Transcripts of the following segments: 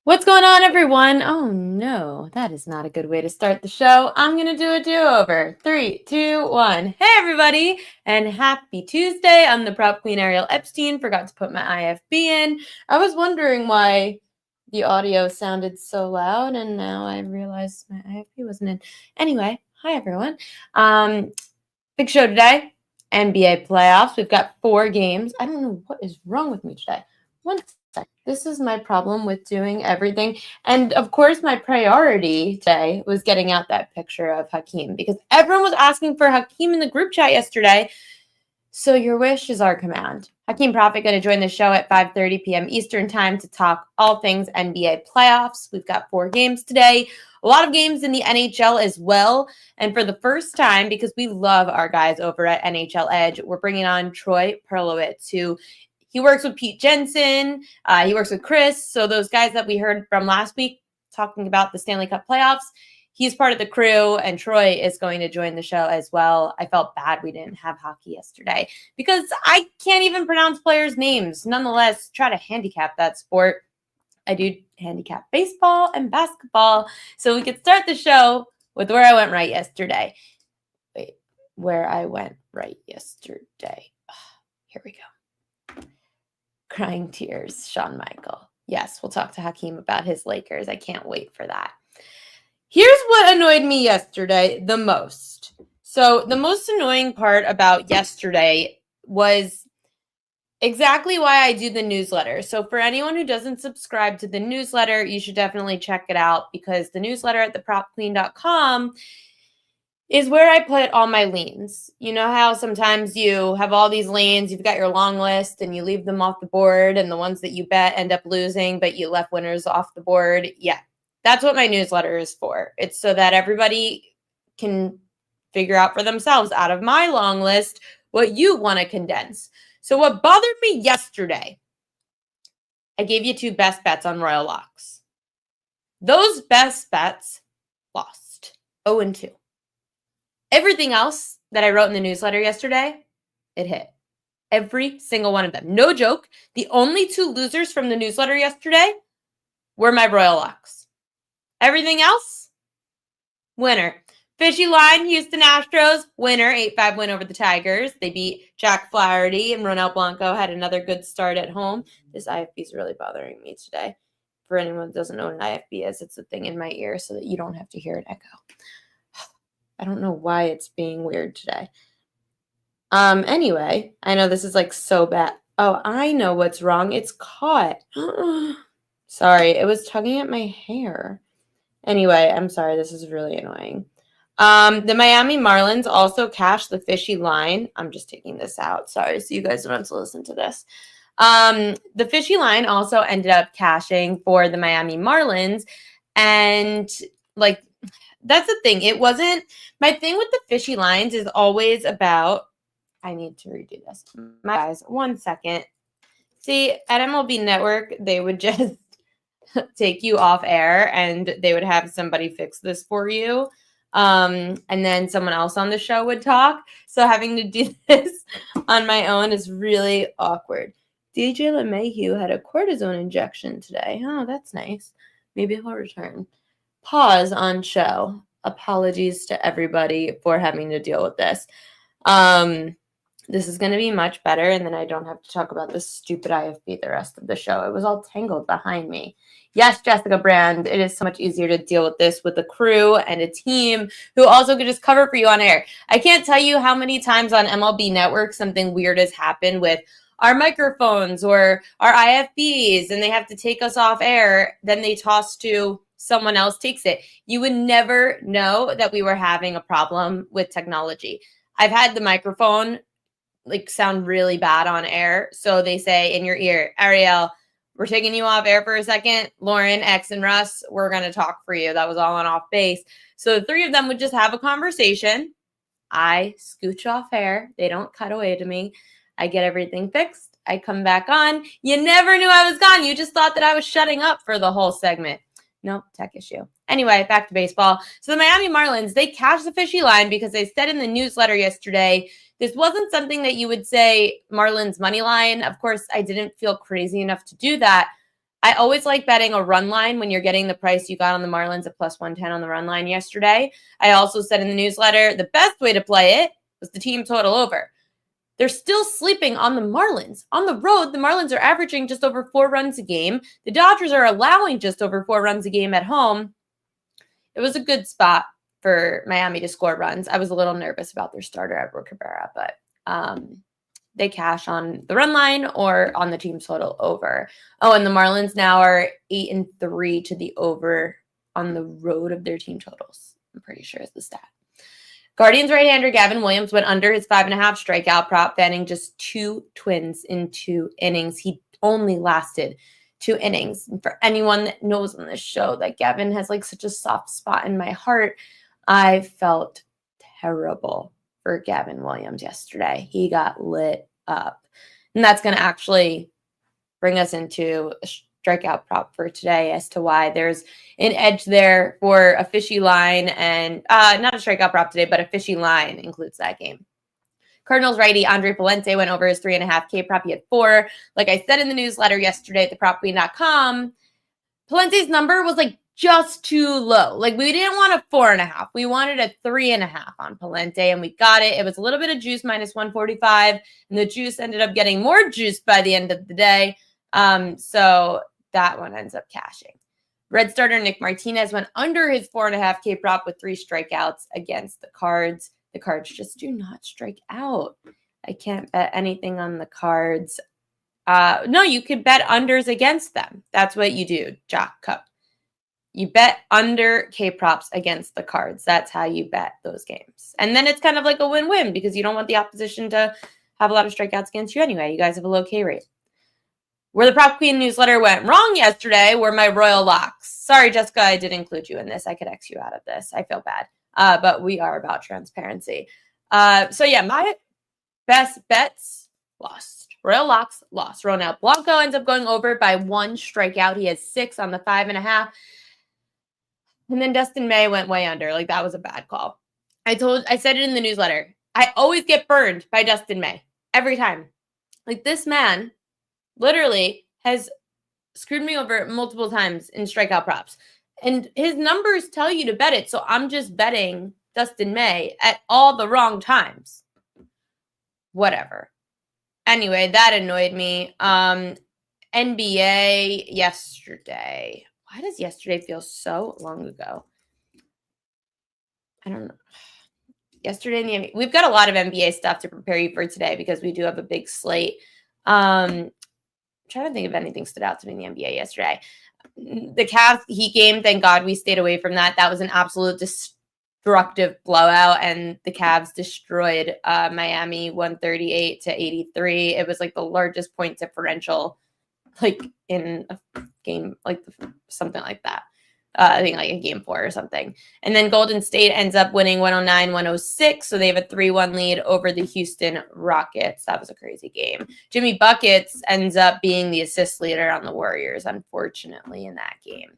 What's going on, everyone? Oh no, that is not a good way to start the show. I'm going to do a do-over. 3, 2, 1. Hey, everybody, and happy Tuesday. I'm the prop queen, Ariel Epstein. Forgot to put my IFB in. I was wondering why the audio sounded so loud, and now I realized my IFB wasn't in. Anyway, hi, everyone. Big show today. NBA playoffs. We've got 4 games. I don't know what is wrong with me today. One sec. This is my problem with doing everything. And of course, my priority today was getting out that picture of Hakeem because everyone was asking for Hakeem in the group chat yesterday. So your wish is our command. Hakeem Prophet going to join the show at 5:30 p.m. Eastern time to talk all things NBA playoffs. We've got 4 games today. A lot of games in the NHL as well. And for the first time, because we love our guys over at NHL Edge, we're bringing on Troy Perlowitz, who he works with Pete Jensen. He works with Chris. So those guys that we heard from last week talking about the Stanley Cup playoffs, he's part of the crew, and Troy is going to join the show as well. I felt bad we didn't have hockey yesterday because I can't even pronounce players' names. Nonetheless, try to handicap that sport. I do handicap baseball and basketball. So we could start the show with where I went right yesterday. Wait, where I went right yesterday. Here we go. Crying tears, Shawn Michael. Yes, we'll talk to Hakeem about his Lakers. I can't wait for that. Here's what annoyed me yesterday the most. So the most annoying part about yesterday was exactly why I do the newsletter. So for anyone who doesn't subscribe to the newsletter, you should definitely check it out because the newsletter at thepropqueen.com is where I put all my leans. You know how sometimes you have all these lanes, you've got your long list and you leave them off the board and the ones that you bet end up losing, but you left winners off the board? Yeah, that's what my newsletter is for. It's so that everybody can figure out for themselves out of my long list what you want to condense. So what bothered me yesterday, I gave you 2 best bets on Royal Locks. Those best bets lost 0-2. Everything else that I wrote in the newsletter yesterday, it hit. Every single one of them. No joke. The only 2 losers from the newsletter yesterday were my Royal Locks. Everything else, winner. Fishy line, Houston Astros, winner, 8-5 win over the Tigers. They beat Jack Flaherty, and Ronel Blanco had another good start at home. This IFB is really bothering me today. For anyone who doesn't know what an IFB is, it's a thing in my ear so that you don't have to hear it echo. I don't know why it's being weird today. Anyway, I know this is like so bad. Oh, I know what's wrong. It's caught. Sorry, it was tugging at my hair. Anyway, I'm sorry. This is really annoying. The Miami Marlins also cashed the fishy line. I'm just taking this out. Sorry, so you guys don't have to listen to this. The fishy line also ended up cashing for the Miami Marlins. And like, that's the thing. It wasn't, my thing with the fishy lines is always about, I need to redo this. My guys, 1 second. See, at MLB Network, they would just take you off air and they would have somebody fix this for you. And then someone else on the show would talk. So having to do this on my own is really awkward. DJ LeMahieu had a cortisone injection today. Oh, that's nice. Maybe he'll return. Pause on show. Apologies to everybody for having to deal with this. This is going to be much better, and then I don't have to talk about this stupid IFB the rest of the show. It was all tangled behind me. Yes, Jessica Brand, it is so much easier to deal with this with a crew and a team who also could just cover for you on air. I can't tell you how many times on MLB Network something weird has happened with our microphones or our IFBs, and they have to take us off air. Then they toss to someone else takes it. You would never know that we were having a problem with technology. I've had the microphone sound really bad on air. So they say in your ear, Ariel, we're taking you off air for a second. Lauren, X, and Russ, we're going to talk for you. That was all on off base. So the 3 of them would just have a conversation. I scooch off air. They don't cut away to me. I get everything fixed. I come back on. You never knew I was gone. You just thought that I was shutting up for the whole segment. Nope, tech issue. Anyway, back to baseball. So the Miami Marlins, they cashed the fishy line because they said in the newsletter yesterday, this wasn't something that you would say Marlins money line. Of course, I didn't feel crazy enough to do that. I always like betting a run line when you're getting the price you got on the Marlins at plus 110 on the run line yesterday. I also said in the newsletter, the best way to play it was the team total over. They're still sleeping on the Marlins. On the road, the Marlins are averaging just over 4 runs a game. The Dodgers are allowing just over 4 runs a game at home. It was a good spot for Miami to score runs. I was a little nervous about their starter, Edward Cabrera, but they cash on the run line or on the team total over. Oh, and the Marlins now are 8-3 to the over on the road of their team totals. I'm pretty sure is the stat. Guardians right-hander Gavin Williams went under his 5.5 strikeout prop, fanning just 2 Twins in 2 innings. He only lasted 2 innings. And for anyone that knows on this show that Gavin has like such a soft spot in my heart, I felt terrible for Gavin Williams yesterday. He got lit up. And that's going to actually bring us into a strikeout prop for today as to why there's an edge there for a fishy line, and not a strikeout prop today, but a fishy line includes that game. Cardinals righty Andre Palente went over his 3.5K prop. He had 4. Like I said in the newsletter yesterday at thepropqueen.com, Palente's number was like just too low. Like we didn't want a 4.5. We wanted a 3.5 on Palente, and we got it. It was a little bit of juice, minus 145, and the juice ended up getting more juice by the end of the day. So that one ends up cashing. Red starter Nick Martinez went under his 4.5K prop with 3 strikeouts against the Cards. The Cards just do not strike out. I can't bet anything on the Cards. No, you could bet unders against them. That's what you do, Jock Cup. You bet under K props against the Cards. That's how you bet those games. And then it's kind of like a win-win because you don't want the opposition to have a lot of strikeouts against you anyway. You guys have a low K rate. Where the Prop Queen newsletter went wrong yesterday were my Royal Locks. Sorry, Jessica, I did include you in this. I could X you out of this. I feel bad. But we are about transparency. So yeah, my best bets lost. Royal Locks lost. Ronel Blanco ends up going over by 1 strikeout. He has 6 on the 5.5. And then Dustin May went way under. Like that was a bad call. I said it in the newsletter. I always get burned by Dustin May. Every time. Like this man literally has screwed me over multiple times in strikeout props. And his numbers tell you to bet it. So I'm just betting Dustin May at all the wrong times. Whatever. Anyway, that annoyed me. NBA yesterday. Why does yesterday feel so long ago? I don't know. Yesterday in the NBA, we've got a lot of NBA stuff to prepare you for today because we do have a big slate. I'm trying to think if anything stood out to me in the NBA yesterday. The Cavs Heat game, thank God we stayed away from that. That was an absolute destructive blowout, and the Cavs destroyed Miami 138-83. It was like the largest point differential like in a game, like something like that. I think like a game 4 or something. And then Golden State ends up winning 109-106. So they have a 3-1 lead over the Houston Rockets. That was a crazy game. Jimmy Buckets ends up being the assist leader on the Warriors, unfortunately, in that game.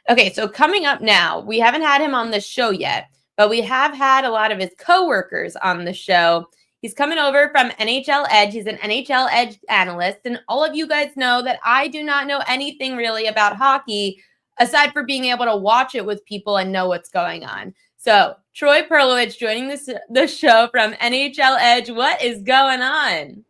Okay, so coming up now, we haven't had him on the show yet, but we have had a lot of his coworkers on the show. He's coming over from NHL Edge. He's an NHL Edge analyst. And all of you guys know that I do not know anything really about hockey, aside from being able to watch it with people and know what's going on. So Troy Perlowitz joining the show from NHL Edge. What is going on?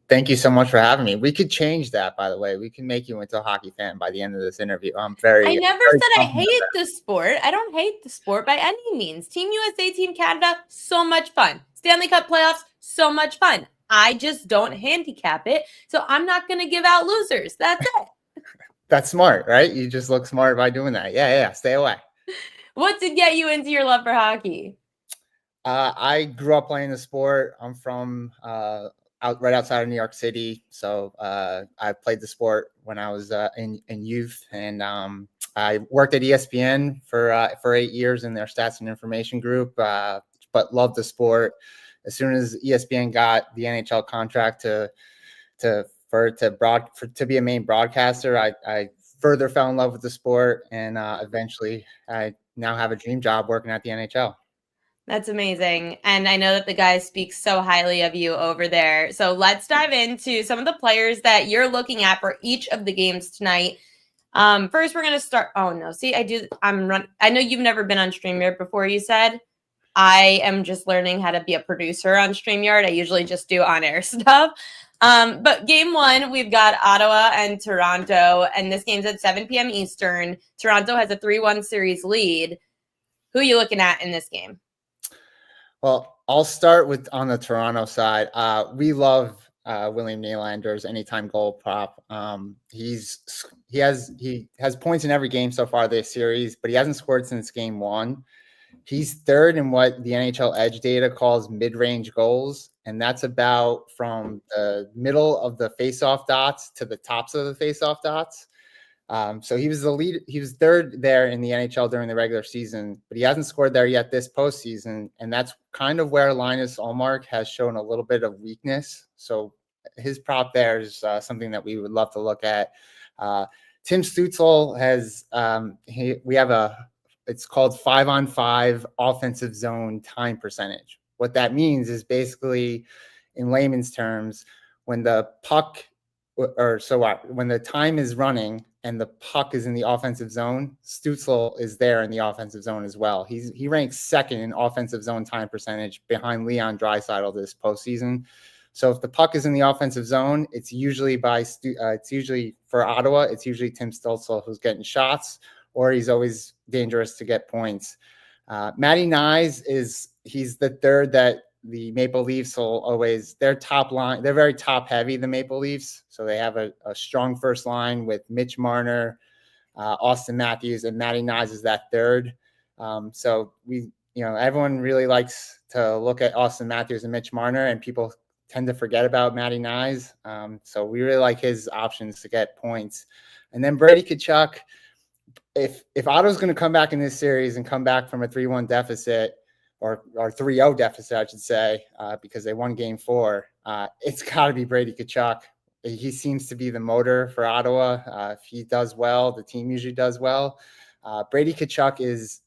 Thank you so much for having me. We could change that, by the way. We can make you into a hockey fan by the end of this interview. I never said I hate the sport. I don't hate the sport by any means. Team USA, Team Canada, so much fun. Stanley Cup playoffs, so much fun. I just don't handicap it, so I'm not going to give out losers. That's it. That's smart, right? You just look smart by doing that. Yeah. Stay away. What did get you into your love for hockey? I grew up playing the sport. I'm from right outside of New York City. So I played the sport when I was in youth, and I worked at ESPN for 8 years in their stats and information group, but loved the sport. As soon as ESPN got the NHL contract to be a main broadcaster, I further fell in love with the sport, and eventually I now have a dream job working at the NHL. That's amazing. And I know that the guys speak so highly of you over there. So let's dive into some of the players that you're looking at for each of the games tonight. First, we're gonna start. Oh no, see, I know you've never been on StreamYard before. You said I am just learning how to be a producer on StreamYard. I usually just do on-air stuff. But game one, we've got Ottawa and Toronto, and this game's at 7 p.m. Eastern. Toronto has a 3-1 series lead. Who are you looking at in this game? Well, I'll start with on the Toronto side. We love William Nylander's anytime goal prop. He has points in every game so far this series, but he hasn't scored since game one. He's third in what the NHL Edge data calls mid-range goals, and that's about from the middle of the face-off dots to the tops of the face-off dots. So he was the lead. He was third there in the NHL during the regular season, but he hasn't scored there yet this postseason, and that's kind of where Linus Ullmark has shown a little bit of weakness. So his prop there is something that we would love to look at. Tim Stützle has we have it's called 5-on-5 offensive zone time percentage. What that means is basically, in layman's terms, when the puck when the time is running and the puck is in the offensive zone, Stützle is there in the offensive zone as well. He ranks second in offensive zone time percentage behind Leon Draisaitl this postseason. So if the puck is in the offensive zone, it's usually for Ottawa, it's usually Tim Stützle who's getting shots, or he's always dangerous to get points. Matty Nyes he's the third that the Maple Leafs will always, their top line, they're very top heavy, the Maple Leafs. So they have a strong first line with Mitch Marner, Austin Matthews, and Matty Nyes is that third. So everyone really likes to look at Austin Matthews and Mitch Marner, and people tend to forget about Matty Nyes. So we really like his options to get points. And then Brady Tkachuk, if Ottawa's going to come back in this series and come back from a 3-1 deficit, or 3-0 deficit, I should say, because they won game 4, it's got to be Brady Tkachuk. He seems to be the motor for Ottawa. If he does well, the team usually does well. Brady Tkachuk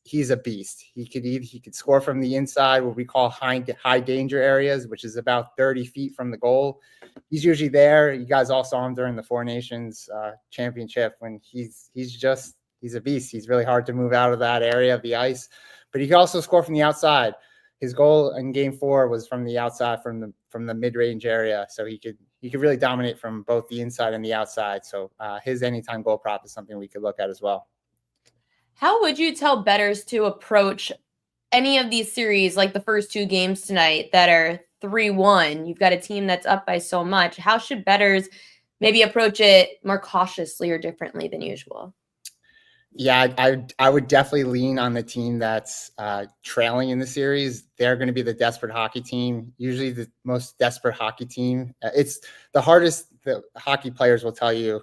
he's a beast. He could score from the inside, what we call high danger areas, which is about 30 feet from the goal. He's usually there. You guys all saw him during the Four Nations championship when he's a beast. He's really hard to move out of that area of the ice. But he can also score from the outside. His goal in game 4 was from the outside, from the mid-range area. So he could really dominate from both the inside and the outside. So his anytime goal prop is something we could look at as well. How would you tell bettors to approach any of these series, like the first 2 games tonight that are 3-1? You've got a team that's up by so much. How should bettors maybe approach it more cautiously or differently than usual? Yeah, I would definitely lean on the team that's trailing in the series. They're going to be the desperate hockey team, usually the most desperate hockey team. It's the hardest, the hockey players will tell you,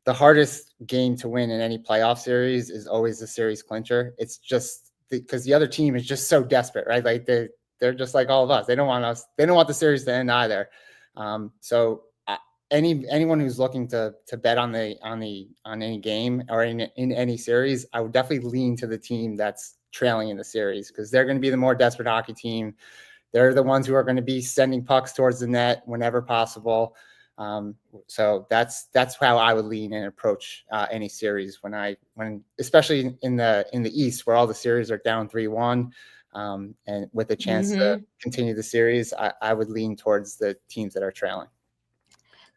the hardest game to win in any playoff series is always the series clincher. It's just because the other team is just so desperate, right? Like they're just like all of us. They don't want the series to end either. So anyone who's looking to bet on any game or in any series, I would definitely lean to the team that's trailing in the series, because they're going to be the more desperate hockey team. They're the ones who are going to be sending pucks towards the net whenever possible. So that's how I would lean and approach any series when especially in the East, where all the series are down 3-1, and with a chance to continue the series, I would lean towards the teams that are trailing.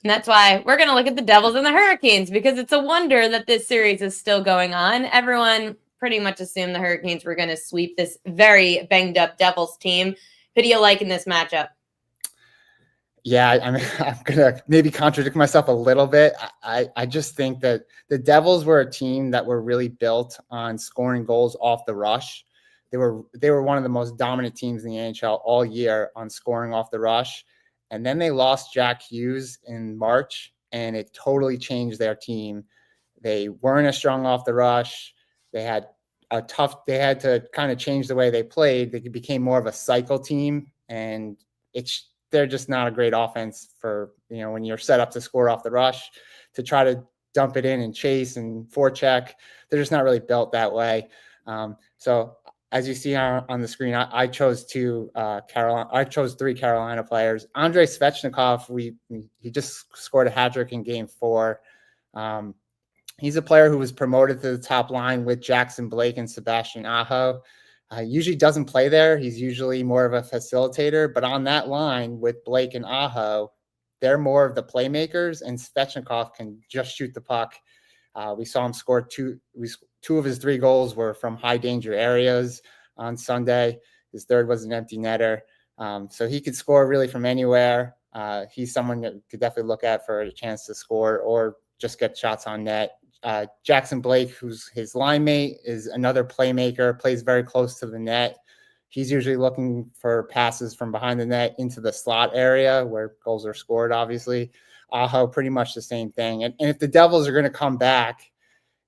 And that's why we're going to look at the Devils and the Hurricanes, because it's a wonder that this series is still going on. Everyone pretty much assumed the Hurricanes were going to sweep this very banged up Devils team. Who do you like in this matchup? Yeah, I mean, I'm going to maybe contradict myself a little bit. I just think that the Devils were a team that were really built on scoring goals off the rush. They were one of the most dominant teams in the NHL all year on scoring off the rush. And then they lost Jack Hughes in March, and it totally changed their team. They weren't as strong off the rush. They had to kind of change the way they played. They became more of a cycle team, and they're just not a great offense for, when you're set up to score off the rush, to try to dump it in and chase and forecheck. They're just not really built that way. So as you see on the screen, I chose 3 Carolina players. Andrei Svechnikov, he just scored a hat trick in game 4. He's a player who was promoted to the top line with Jackson Blake and Sebastian Aho. Usually doesn't play there. He's usually more of a facilitator, but on that line with Blake and Aho, they're more of the playmakers, and Svechnikov can just shoot the puck. We saw him score two of his 3 goals were from high danger areas on Sunday. His third was an empty netter. So he could score really from anywhere. He's someone that could definitely look at for a chance to score or just get shots on net. Jackson Blake, who's his line mate, is another playmaker, plays very close to the net. He's usually looking for passes from behind the net into the slot area where goals are scored, obviously. Aho, pretty much the same thing. And if the Devils are going to come back,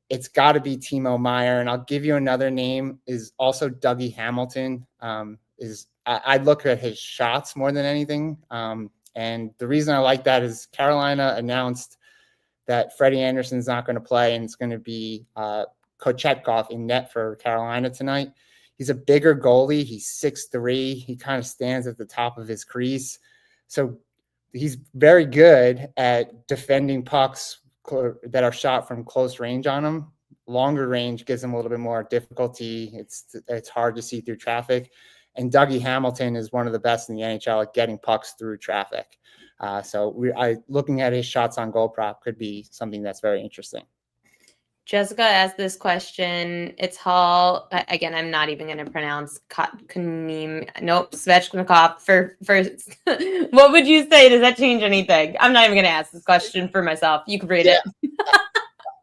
it's got to be Timo Meier. And I'll give you another name, is also Dougie Hamilton. I look at his shots more than anything. And the reason I like that is Carolina announced that Freddie Anderson's not going to play, and it's going to be Kochetkov in net for Carolina tonight. He's a bigger goalie. He's 6'3". He kind of stands at the top of his crease. So he's very good at defending pucks that are shot from close range on him. Longer range gives him a little bit more difficulty. It's hard to see through traffic. And Dougie Hamilton is one of the best in the NHL at getting pucks through traffic. Looking at his shots on goal prop could be something that's very interesting. Jessica asked this question. It's Hall. Again, I'm not even going to pronounce Hakeeem. Nope, Svechnikov. For what would you say? Does that change anything? I'm not even going to ask this question for myself. You can read it.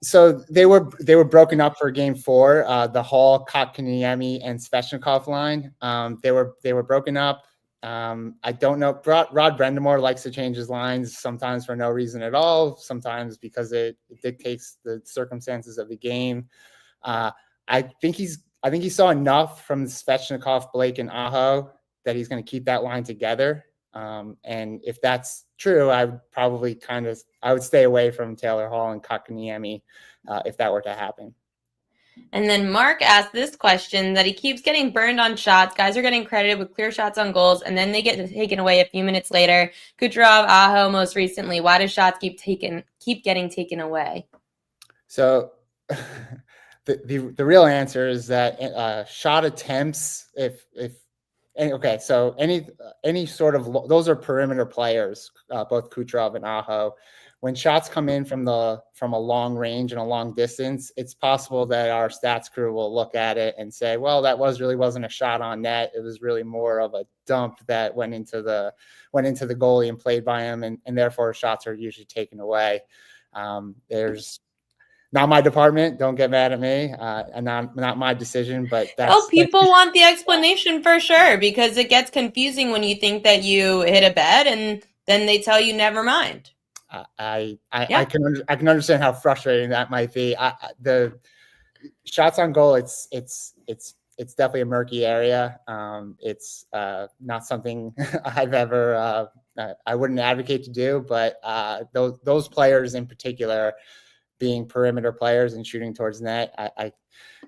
So they were broken up for game 4. The Hall, Kotkaniemi, and Svechnikov line. They were broken up. I don't know. Rod Brendamore likes to change his lines sometimes for no reason at all, sometimes because it dictates the circumstances of the game. I think he saw enough from Svechnikov, Blake, and Aho that he's going to keep that line together. And if that's true, I would stay away from Taylor Hall and Kotkaniemi if that were to happen. And then Mark asked this question that he keeps getting burned on shots. Guys are getting credited with clear shots on goals, and then they get taken away a few minutes later. Kucherov, Aho, most recently. Why do shots keep getting taken away? So the real answer is that shot attempts, so any sort of those are perimeter players, both Kucherov and Aho. When shots come in from a long range and a long distance, it's possible that our stats crew will look at it and say, well, that really wasn't a shot on net. It was really more of a dump that went into the goalie and played by him, and therefore shots are usually taken away. There's not my department. Don't get mad at me. And not my decision, but people want the explanation for sure, because it gets confusing when you think that you hit a bet and then they tell you never mind. I can understand how frustrating that might be. The shots on goal, it's definitely a murky area. It's not something I've ever I wouldn't advocate to do, but those players in particular, being perimeter players and shooting towards net,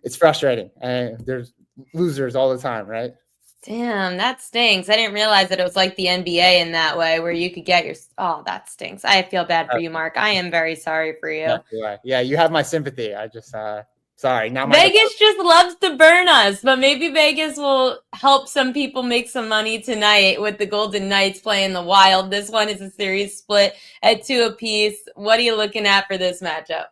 it's frustrating. And there's losers all the time, right? Damn, that stinks. I didn't realize that it was like the NBA in that way, where you could get that stinks. I feel bad for you, Mark. I am very sorry for you. Yeah, you have my sympathy. I just, sorry. Vegas just loves to burn us, but maybe Vegas will help some people make some money tonight with the Golden Knights playing the Wild. This one is a series split at 2 apiece. What are you looking at for this matchup?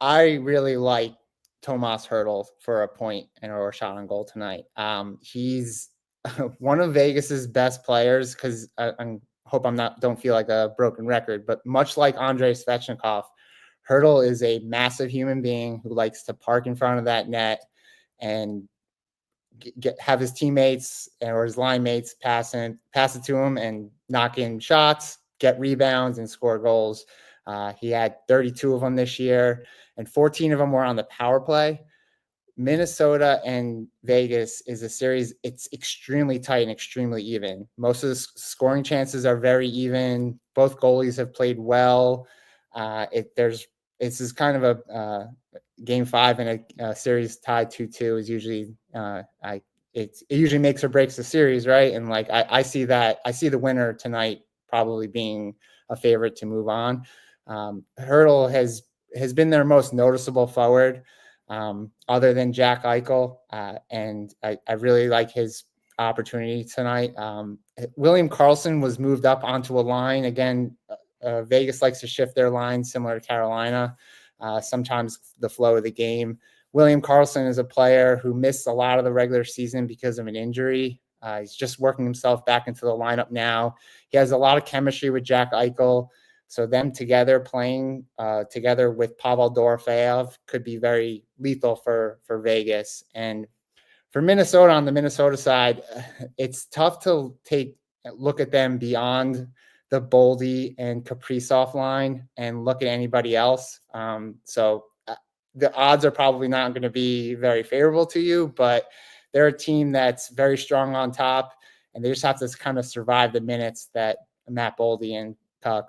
I really like Tomas Hertl for a point or a shot on goal tonight. He's one of Vegas's best players, because I hope don't feel like a broken record, but much like Andrei Svechnikov, Hertl is a massive human being who likes to park in front of that net and have his teammates or his line mates pass it to him and knock in shots, get rebounds, and score goals. He had 32 of them this year, and 14 of them were on the power play. Minnesota and Vegas is a series. It's extremely tight and extremely even. Most of the scoring chances are very even. Both goalies have played well. This is kind of a game 5 in a series tied 2-2 is usually it usually makes or breaks the series, right? And I see the winner tonight probably being a favorite to move on. Hertl has been their most noticeable forward, other than Jack Eichel. And I really like his opportunity tonight. William Karlsson was moved up onto a line. Again, Vegas likes to shift their line similar to Carolina. Sometimes the flow of the game. William Karlsson is a player who missed a lot of the regular season because of an injury. He's just working himself back into the lineup now. He has a lot of chemistry with Jack Eichel. So them together playing together with Pavel Dorofeyev could be very lethal for Vegas. And for Minnesota, on the Minnesota side, it's tough to look at them beyond the Boldy and Kaprizov line and look at anybody else. So the odds are probably not going to be very favorable to you, but they're a team that's very strong on top, and they just have to kind of survive the minutes that Matt Boldy and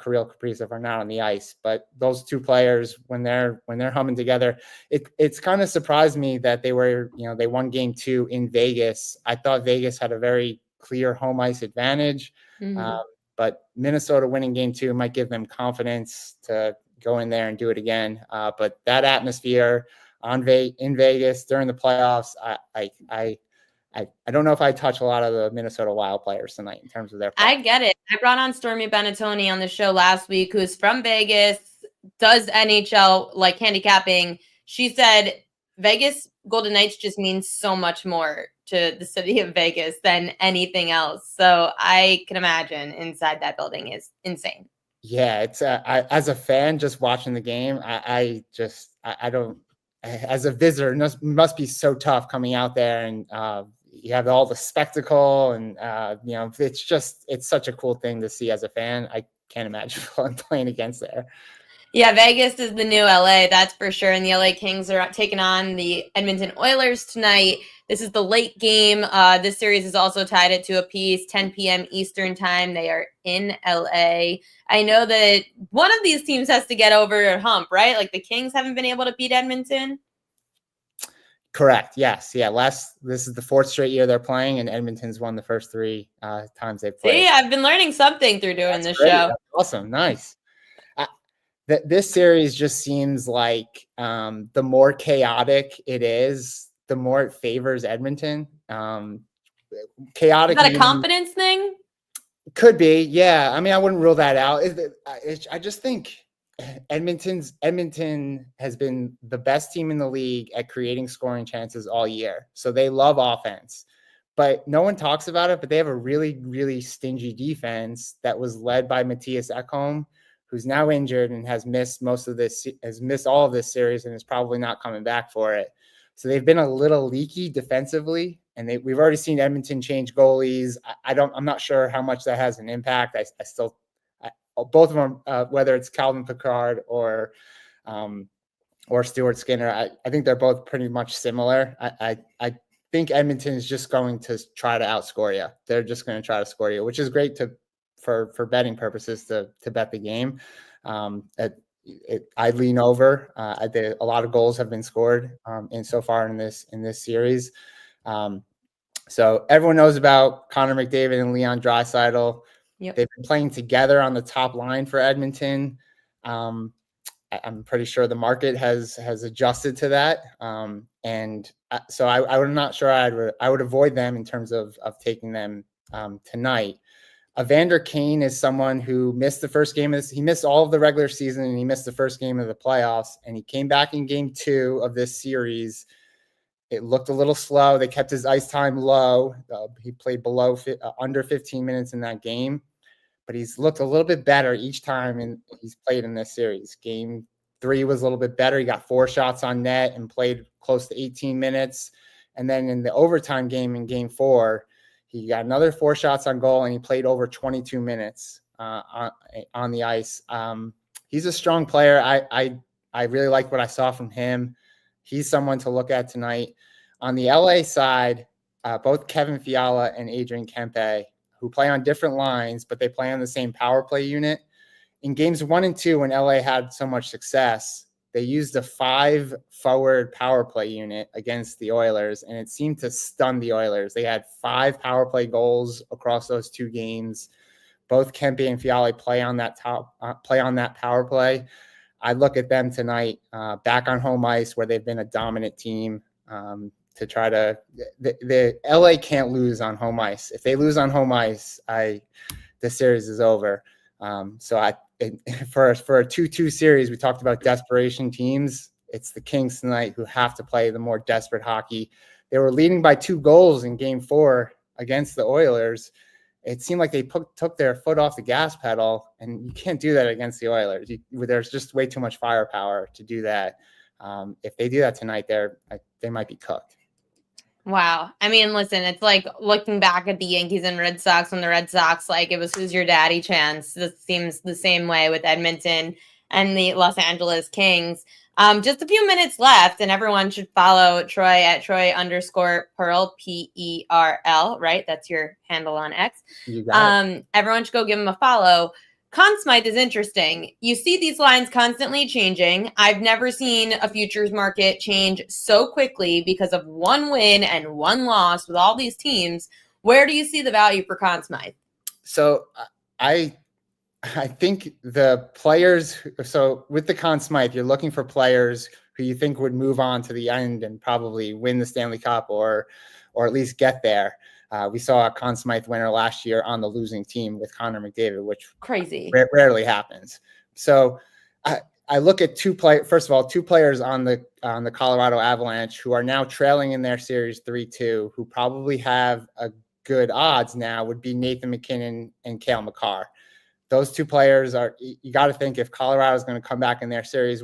Kirill Kaprizov are not on the ice. But those two players, when they're humming together, it's kind of surprised me that they won game 2 in Vegas. I thought Vegas had a very clear home ice advantage. Mm-hmm. But Minnesota winning game 2 might give them confidence to go in there and do it again. But that atmosphere in Vegas during the playoffs, I don't know if I touch a lot of the Minnesota Wild players tonight in terms of their play. I get it. I brought on Stormy Benetoni on the show last week, who's from Vegas, does NHL like handicapping. She said Vegas Golden Knights just means so much more to the city of Vegas than anything else. So I can imagine inside that building is insane. Yeah, it's as a fan just watching the game, I don't. As a visitor, it must be so tough coming out there, and you have all the spectacle, and it's such a cool thing to see as a fan. I can't imagine playing against there. Yeah, Vegas is the new LA, that's for sure. And the LA Kings are taking on the Edmonton Oilers tonight. This is the late game. This series is also tied at 2 apiece, 10 p.m. Eastern time. They are in LA. I know that one of these teams has to get over a hump, right? Like the Kings haven't been able to beat Edmonton. Correct. Yes. Yeah. This is the 4th straight year they're playing, and Edmonton's won the first 3 times they've played. See, I've been learning something through doing this show. That's awesome. Nice. This series just seems like the more chaotic it is, the more it favors Edmonton. Chaotic. Is that a confidence thing? Could be. Yeah. I mean, I wouldn't rule that out. I just think Edmonton has been the best team in the league at creating scoring chances all year. So they love offense, but no one talks about it. But they have a really, really stingy defense that was led by Matthias Ekholm, who's now injured and has missed all of this series and is probably not coming back for it. So they've been a little leaky defensively, and we've already seen Edmonton change goalies. I'm not sure how much that has an impact. Both of them, whether it's Calvin Pickard or Stuart Skinner, I think they're both pretty much similar. I think Edmonton is just going to try to outscore you. They're just going to try to score you, which is great for betting purposes to bet the game. I lean over. A lot of goals have been scored so far in this series. So everyone knows about Connor McDavid and Leon Draisaitl. Yep. They've been playing together on the top line for Edmonton. I'm pretty sure the market has adjusted to that. So I'm not sure I would avoid them in terms of taking them tonight. Evander Kane is someone who missed the first game of this. He missed all of the regular season, and he missed the first game of the playoffs, and he came back in game 2 of this series. It looked a little slow. They kept his ice time low. He played under 15 minutes in that game, but he's looked a little bit better each time he's played in this series. Game 3 was a little bit better. He got 4 shots on net and played close to 18 minutes. And then in the overtime game in game 4, he got another 4 shots on goal, and he played over 22 minutes on the ice. He's a strong player. I really like what I saw from him. He's someone to look at tonight. On the LA side, both Kevin Fiala and Adrian Kempe, who play on different lines, but they play on the same power play unit. In games 1 and 2, when LA had so much success, they used a 5-forward power play unit against the Oilers, and it seemed to stun the Oilers. They had 5 power play goals across those 2 games. Both Kempe and Fiala play on that power play. I look at them tonight, back on home ice where they've been a dominant team, to try to the LA can't lose on home ice. If they lose on home ice, the series is over. So for a 2-2 series, we talked about desperation teams. It's the Kings tonight who have to play the more desperate hockey. They were leading by 2 goals in Game 4 against the Oilers. It seemed like they took their foot off the gas pedal, and you can't do that against the Oilers. There's just way too much firepower to do that. If they do that tonight, they might be cooked. Wow. I mean, listen, it's like looking back at the Yankees and Red Sox when the Red Sox, like it was who's your daddy chance. This seems the same way with Edmonton and the Los Angeles Kings. Just a few minutes left, and everyone should follow Troy at Troy_Perl, Perl, right? That's your handle on X. You got it. Everyone should go give him a follow. Conn Smythe is interesting. You see these lines constantly changing. I've never seen a futures market change so quickly because of one win and one loss with all these teams. Where do you see the value for Conn Smythe? So I think the players, so with the Conn Smythe, you're looking for players who you think would move on to the end and probably win the Stanley Cup or at least get there. We saw a Conn Smythe winner last year on the losing team with Connor McDavid, which crazy rarely happens. So I look at two players on the Colorado Avalanche who are now trailing in their series 3-2, who probably have a good odds now, would be Nathan MacKinnon and Cale Makar. Those 2 players you got to think if Colorado is going to come back in their series,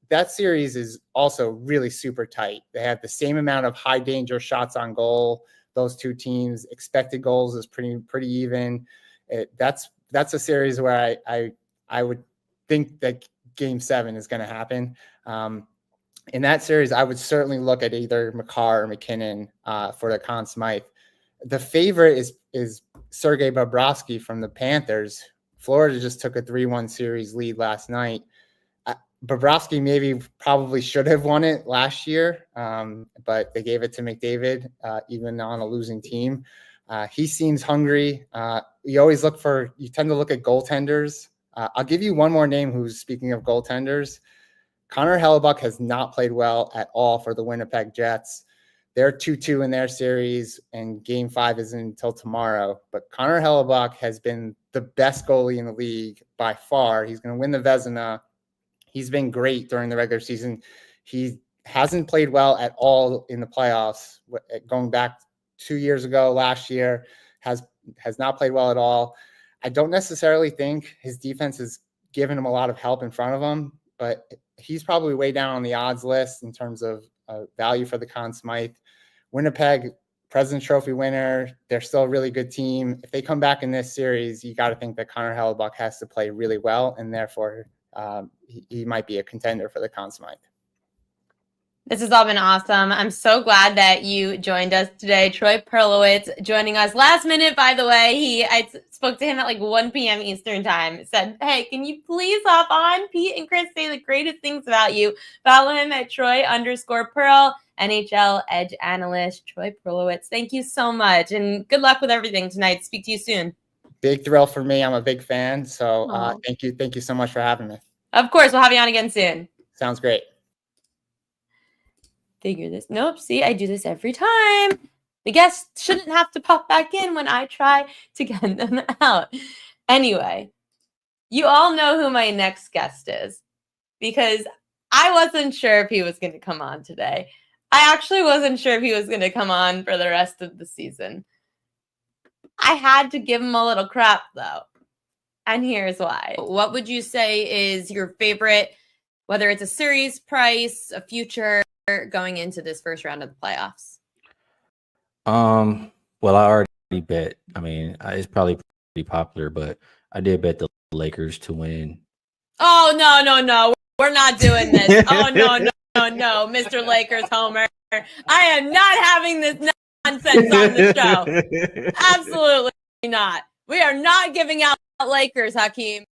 that series is also really super tight. They have the same amount of high danger shots on goal. Those 2 teams, expected goals is pretty even. That's a series where I would think that Game 7 is going to happen. In that series, I would certainly look at either Makar or McKinnon for the Conn Smythe. The favorite is Sergei Bobrovsky from the Panthers. Florida just took a 3-1 series lead last night. Bobrovsky probably should have won it last year, but they gave it to McDavid, even on a losing team. He seems hungry. You tend to look at goaltenders. I'll give you one more name who's, speaking of goaltenders, Connor Hellebuck has not played well at all for the Winnipeg Jets. They're 2-2 in their series, and Game 5 isn't until tomorrow. But Connor Hellebuck has been the best goalie in the league by far. He's going to win the Vezina. He's been great during the regular season. He hasn't played well at all in the playoffs. Going back 2 years ago, last year, has not played well at all. I don't necessarily think his defense has given him a lot of help in front of him, but he's probably way down on the odds list in terms of value for the Conn Smythe. Winnipeg, President's Trophy winner, they're still a really good team. If they come back in this series, you got to think that Connor Hellebuck has to play really well, and therefore he might be a contender for the Conn Smythe. This has all been awesome. I'm so glad that you joined us today. Troy Perlowitz joining us last minute, by the way. I spoke to him at like 1 p.m. Eastern time. Said, hey, can you please hop on? Pete and Chris say the greatest things about you. Follow him at Troy_Perl, NHL Edge Analyst, Troy Perlowitz. Thank you so much. And good luck with everything tonight. Speak to you soon. Big thrill for me. I'm a big fan. So thank you. Thank you so much for having me. Of course. We'll have you on again soon. Sounds great. Figure this. Nope. See, I do this every time. The guests shouldn't have to pop back in when I try to get them out. Anyway, you all know who my next guest is because I wasn't sure if he was going to come on today. I actually wasn't sure if he was going to come on for the rest of the season. I had to give him a little crap, though. And here's why. What would you say is your favorite, whether it's a series price, a future, going into this first round of the playoffs? Well, I already bet. I mean, it's probably pretty popular, but I did bet the Lakers to win. Oh, no. We're not doing this. Oh, no, Mr. Lakers homer. I am not having this nonsense on the show. Absolutely not. We are not giving out Lakers, Hakeem.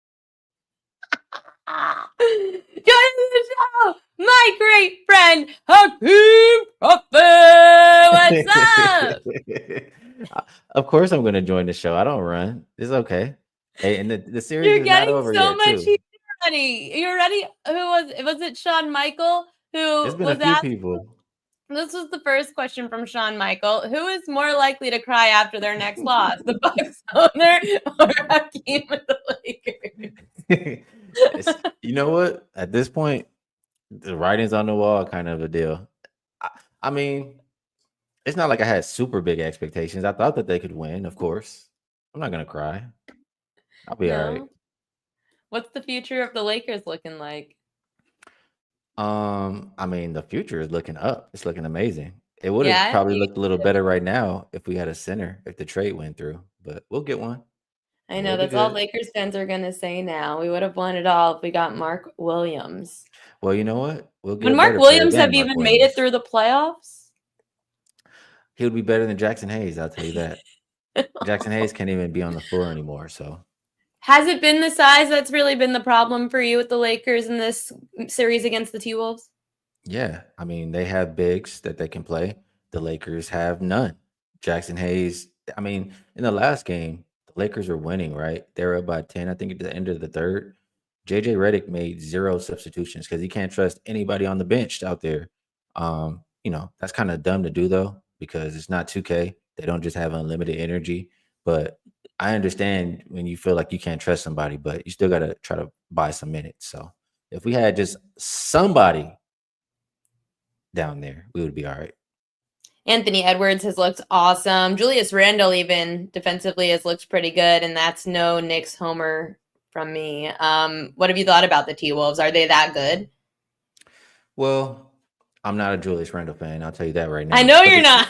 Joining the show, my great friend Hakeem Prophet. What's up? Of course, I'm going to join the show. I don't run. It's okay. Hey, and the series You're is getting not over so yet, much too. heat ready. You're ready. Was it Shawn Michael who There's been was a few asked? people. This was the first question from Shawn Michael. Who is more likely to cry after their next loss, the Bucks owner or Hakeem with the Lakers? You know what? At this point, the writing's on the wall kind of a deal. I mean, it's not like I had super big expectations. I thought that they could win, of course. I'm not gonna cry. I'll be all right. No. What's the future of the Lakers looking like? I mean, the future is looking up. It's looking amazing. It would have Yeah, probably looked a little better right now if we had a center, if the trade went through, but we'll get one. I know We'll be that's all good. Lakers fans are gonna say now. We would have won it all if we got Mark Williams. Well, you know what? We'll get Would a Mark better player Williams have than Mark even made it Williams. through the playoffs? He would be better than Jackson Hayes, I'll tell you that. Jackson Hayes can't even be on the floor anymore, so. Has it been the size that's really been the problem for you with the Lakers in this series against the T-Wolves? Yeah, I mean, they have bigs that they can play. The Lakers have none. Jackson Hayes, I mean, in the last game, the Lakers were winning, right? They were up by 10, I think, at the end of the third. JJ Redick made 0 substitutions because he can't trust anybody on the bench out there. That's kind of dumb to do, though, because it's not 2K. They don't just have unlimited energy. But I understand when you feel like you can't trust somebody, but you still got to try to buy some minutes. So if we had just somebody down there, we would be all right. Anthony Edwards has looked awesome. Julius Randle even defensively has looked pretty good, and that's no Knicks homer from me. What have you thought about the T-Wolves? Are they that good? Well, I'm not a Julius Randle fan. I'll tell you that right now. I know you're not.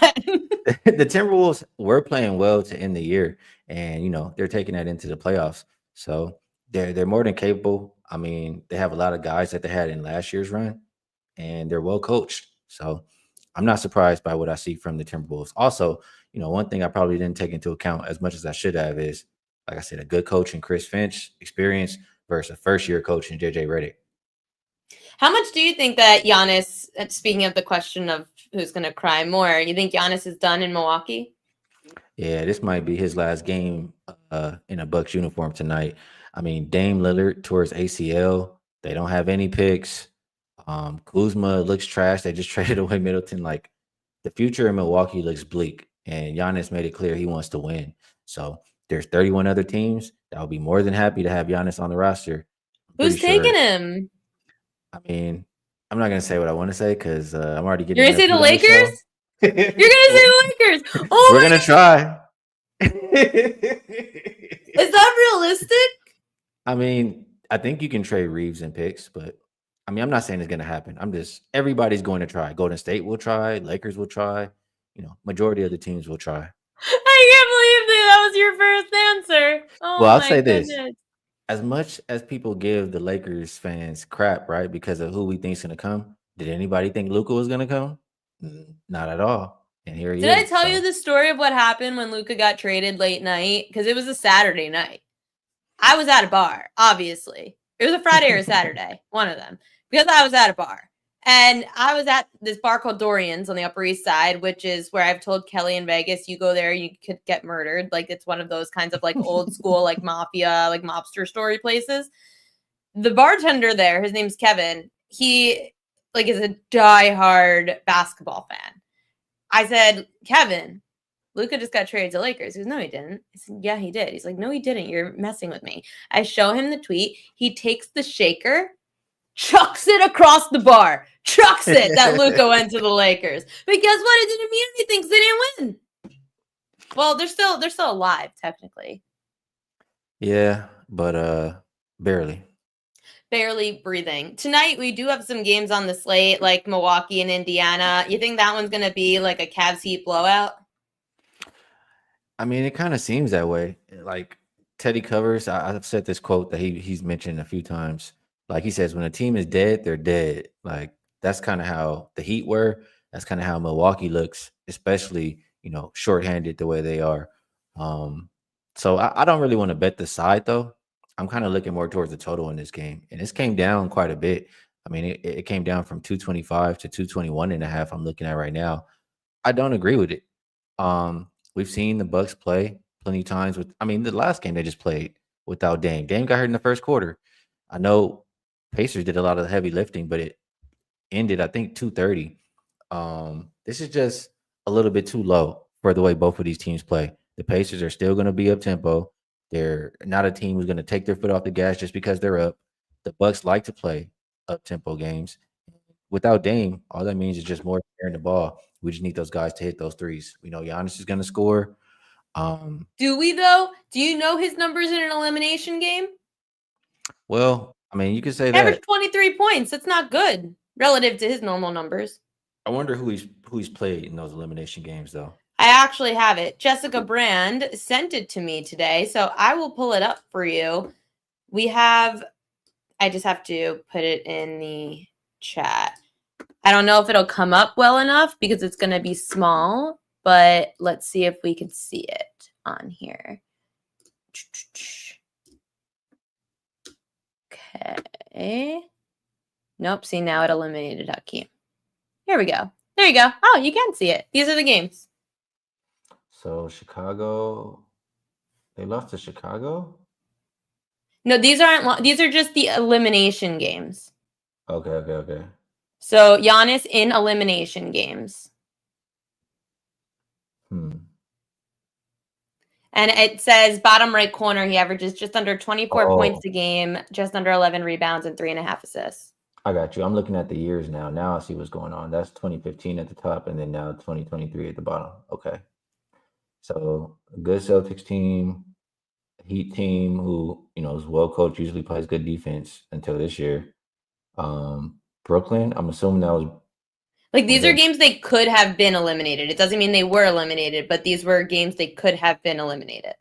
The Timberwolves were playing well to end the year, and they're taking that into the playoffs. So they're more than capable. I mean, they have a lot of guys that they had in last year's run, and they're well coached. So I'm not surprised by what I see from the Timberwolves. Also, one thing I probably didn't take into account as much as I should have is, like I said, a good coach in Chris Finch, experience versus a first-year coach in JJ Redick. How much do you think that Giannis, speaking of the question of who's going to cry more, you think Giannis is done in Milwaukee? Yeah, this might be his last game in a Bucks uniform tonight. I mean, Dame Lillard towards ACL. They don't have any picks. Kuzma looks trash. They just traded away Middleton. Like, the future in Milwaukee looks bleak, and Giannis made it clear he wants to win. So there's 31 other teams that will be more than happy to have Giannis on the roster. Who's taking him? I mean, I'm not gonna say what I want to say because I'm already getting. You're gonna say the Lakers? You're gonna say the Lakers? Oh, we're gonna try. Is that realistic? I mean, I think you can trade Reeves and picks, but I mean, I'm not saying it's gonna happen. Everybody's going to try. Golden State will try. Lakers will try. Majority of the teams will try. I can't believe that was your first answer. Oh, well, I'll my say goodness. this. As much as people give the Lakers fans crap, right, because of who we think's going to come, did anybody think Luka was going to come? Not at all. And here he is. Did I tell you the story of what happened when Luka got traded late night? Because it was a Saturday night. I was at a bar, obviously. It was a Friday or a Saturday, one of them, because I was at a bar. And I was at this bar called Dorian's on the Upper East Side, which is where I've told Kelly in Vegas, you go there, you could get murdered. Like, it's one of those kinds of like old school, like mafia, like mobster story places. The bartender there, his name's Kevin. He is a diehard basketball fan. I said, Kevin, Luka just got traded to Lakers. He goes, no, he didn't. I said, yeah, he did. He's like, no, he didn't. You're messing with me. I show him the tweet. He takes the shaker, chucks it across the bar, chucks it that Luka went to the Lakers. But guess what? It didn't mean anything because they didn't win. Well, they're still alive, technically. Yeah, but barely. Barely breathing. Tonight, we do have some games on the slate, like Milwaukee and Indiana. You think that one's going to be like a Cavs Heat blowout? I mean, it kind of seems that way. Like, Teddy Covers, I've said this quote that he's mentioned a few times. Like, he says, when a team is dead, they're dead. Like, that's kind of how the Heat were. That's kind of how Milwaukee looks, especially, shorthanded the way they are. So I don't really want to bet the side, though. I'm kind of looking more towards the total in this game. And this came down quite a bit. I mean, it came down from 225 to 221.5. I'm looking at right now. I don't agree with it. We've seen the Bucks play plenty of times the last game they just played without Dame. Dame got hurt in the first quarter. I know Pacers did a lot of the heavy lifting, but it ended, I think, 2:30. This is just a little bit too low for the way both of these teams play. The Pacers are still going to be up tempo. They're not a team who's going to take their foot off the gas just because they're up. The Bucks like to play up tempo games. Without Dame, all that means is just more carrying the ball. We just need those guys to hit those threes. We know Giannis is going to score. Do we though? Do you know his numbers in an elimination game? Well, I mean, you could say Average that. 23 points. That's not good relative to his normal numbers. I wonder who he's played in those elimination games, though. I actually have it. Jessica Brand sent it to me today, so I will pull it up for you. I just have to put it in the chat. I don't know if it'll come up well enough because it's going to be small, but let's see if we can see it on here. Okay. Nope. See, now it eliminated Hakeem. Here we go. There you go. Oh, you can see it. These are the games. So Chicago, they lost to Chicago? No, these aren't. These are just the elimination games. Okay. So Giannis in elimination games. And it says bottom right corner, he averages just under 24 points a game, just under 11 rebounds, and 3.5 assists. I got you. I'm looking at the years now. Now I see what's going on. That's 2015 at the top, and then now 2023 at the bottom. Okay. So a good Celtics team, Heat team who, is well coached, usually plays good defense until this year. Brooklyn, I'm assuming that was like these are games they could have been eliminated. It doesn't mean they were eliminated, but these were games they could have been eliminated.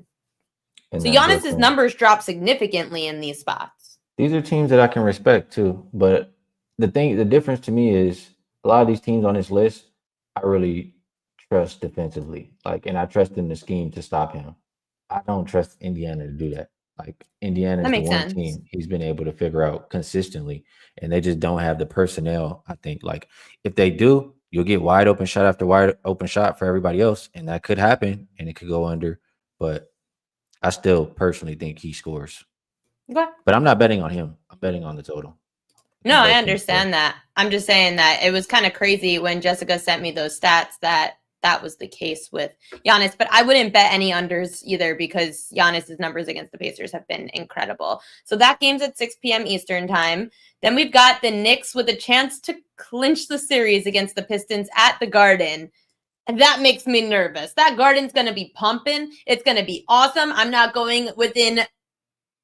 So Giannis's numbers drop significantly in these spots. These are teams that I can respect too, but the difference to me is a lot of these teams on this list, I really trust defensively. And I trust in the scheme to stop him. I don't trust Indiana to do that. Indiana is the one team he's been able to figure out consistently, and they just don't have the personnel. I think if they do, you'll get wide open shot after wide open shot for everybody else, and that could happen, and it could go under. But I still personally think he scores. Okay. But I'm not betting on him. I'm betting on the total. No, I understand that. I'm just saying that it was kind of crazy when Jessica sent me those stats that was the case with Giannis, but I wouldn't bet any unders either because Giannis's numbers against the Pacers have been incredible. So that game's at 6 p.m. Eastern time. Then we've got the Knicks with a chance to clinch the series against the Pistons at the Garden. And that makes me nervous. That Garden's going to be pumping. It's going to be awesome. I'm not going within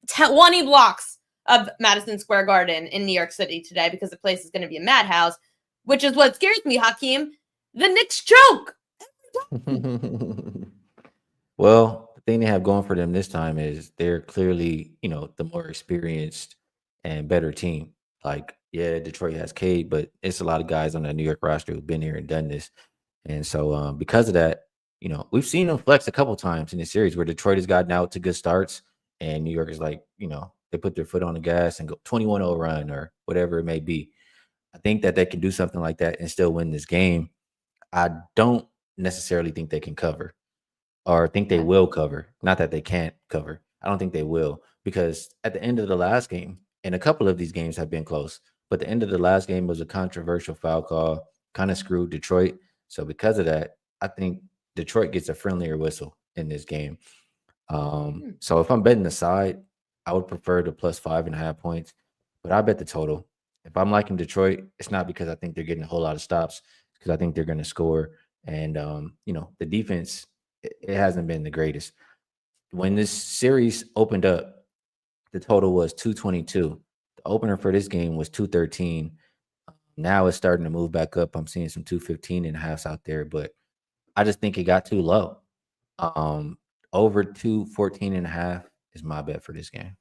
20 blocks of Madison Square Garden in New York City today because the place is going to be a madhouse, which is what scares me, Hakeem. The Knicks choke. Well, the thing they have going for them this time is they're clearly, the more experienced and better team. Detroit has Cade, but it's a lot of guys on that New York roster who've been here and done this. And so because of that, we've seen them flex a couple times in the series where Detroit has gotten out to good starts and New York is they put their foot on the gas and go 21-0 run or whatever it may be. I think that they can do something like that and still win this game. I don't necessarily think they can cover or think they will cover. Not that they can't cover. I don't think they will because at the end of the last game, and a couple of these games have been close, but the end of the last game was a controversial foul call, kind of screwed Detroit. So because of that, I think Detroit gets a friendlier whistle in this game. So if I'm betting the side, I would prefer the plus 5.5 points, but I bet the total. If I'm liking Detroit, it's not because I think they're getting a whole lot of stops, because I think they're going to score. And, the defense, it hasn't been the greatest. When this series opened up, the total was 222. The opener for this game was 213. Now it's starting to move back up. I'm seeing some 215.5s out there, but I just think it got too low. Over 214.5 is my bet for this game.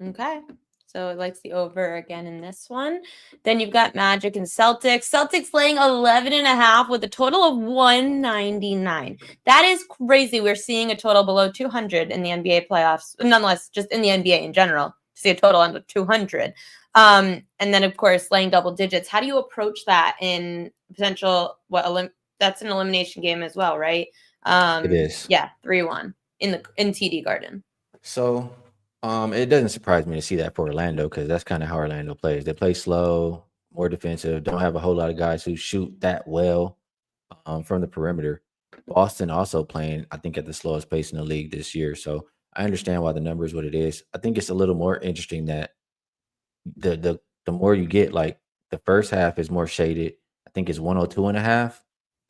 Okay. So it likes the over again in this one. Then you've got Magic and Celtics. Celtics laying 11.5 with a total of 199. That is crazy. We're seeing a total below 200 in the NBA playoffs. Nonetheless, just in the NBA in general, to see a total under 200. And then, of course, laying double digits. How do you approach that in potential, that's an elimination game as well, right? It is. Yeah, 3-1 in TD Garden. So It doesn't surprise me to see that for Orlando because that's kind of how Orlando plays. They play slow, more defensive, don't have a whole lot of guys who shoot that well from the perimeter. Boston also playing, I think, at the slowest pace in the league this year. So I understand why the number is what it is. I think it's a little more interesting that the more you get, like the first half is more shaded. I think it's 102.5.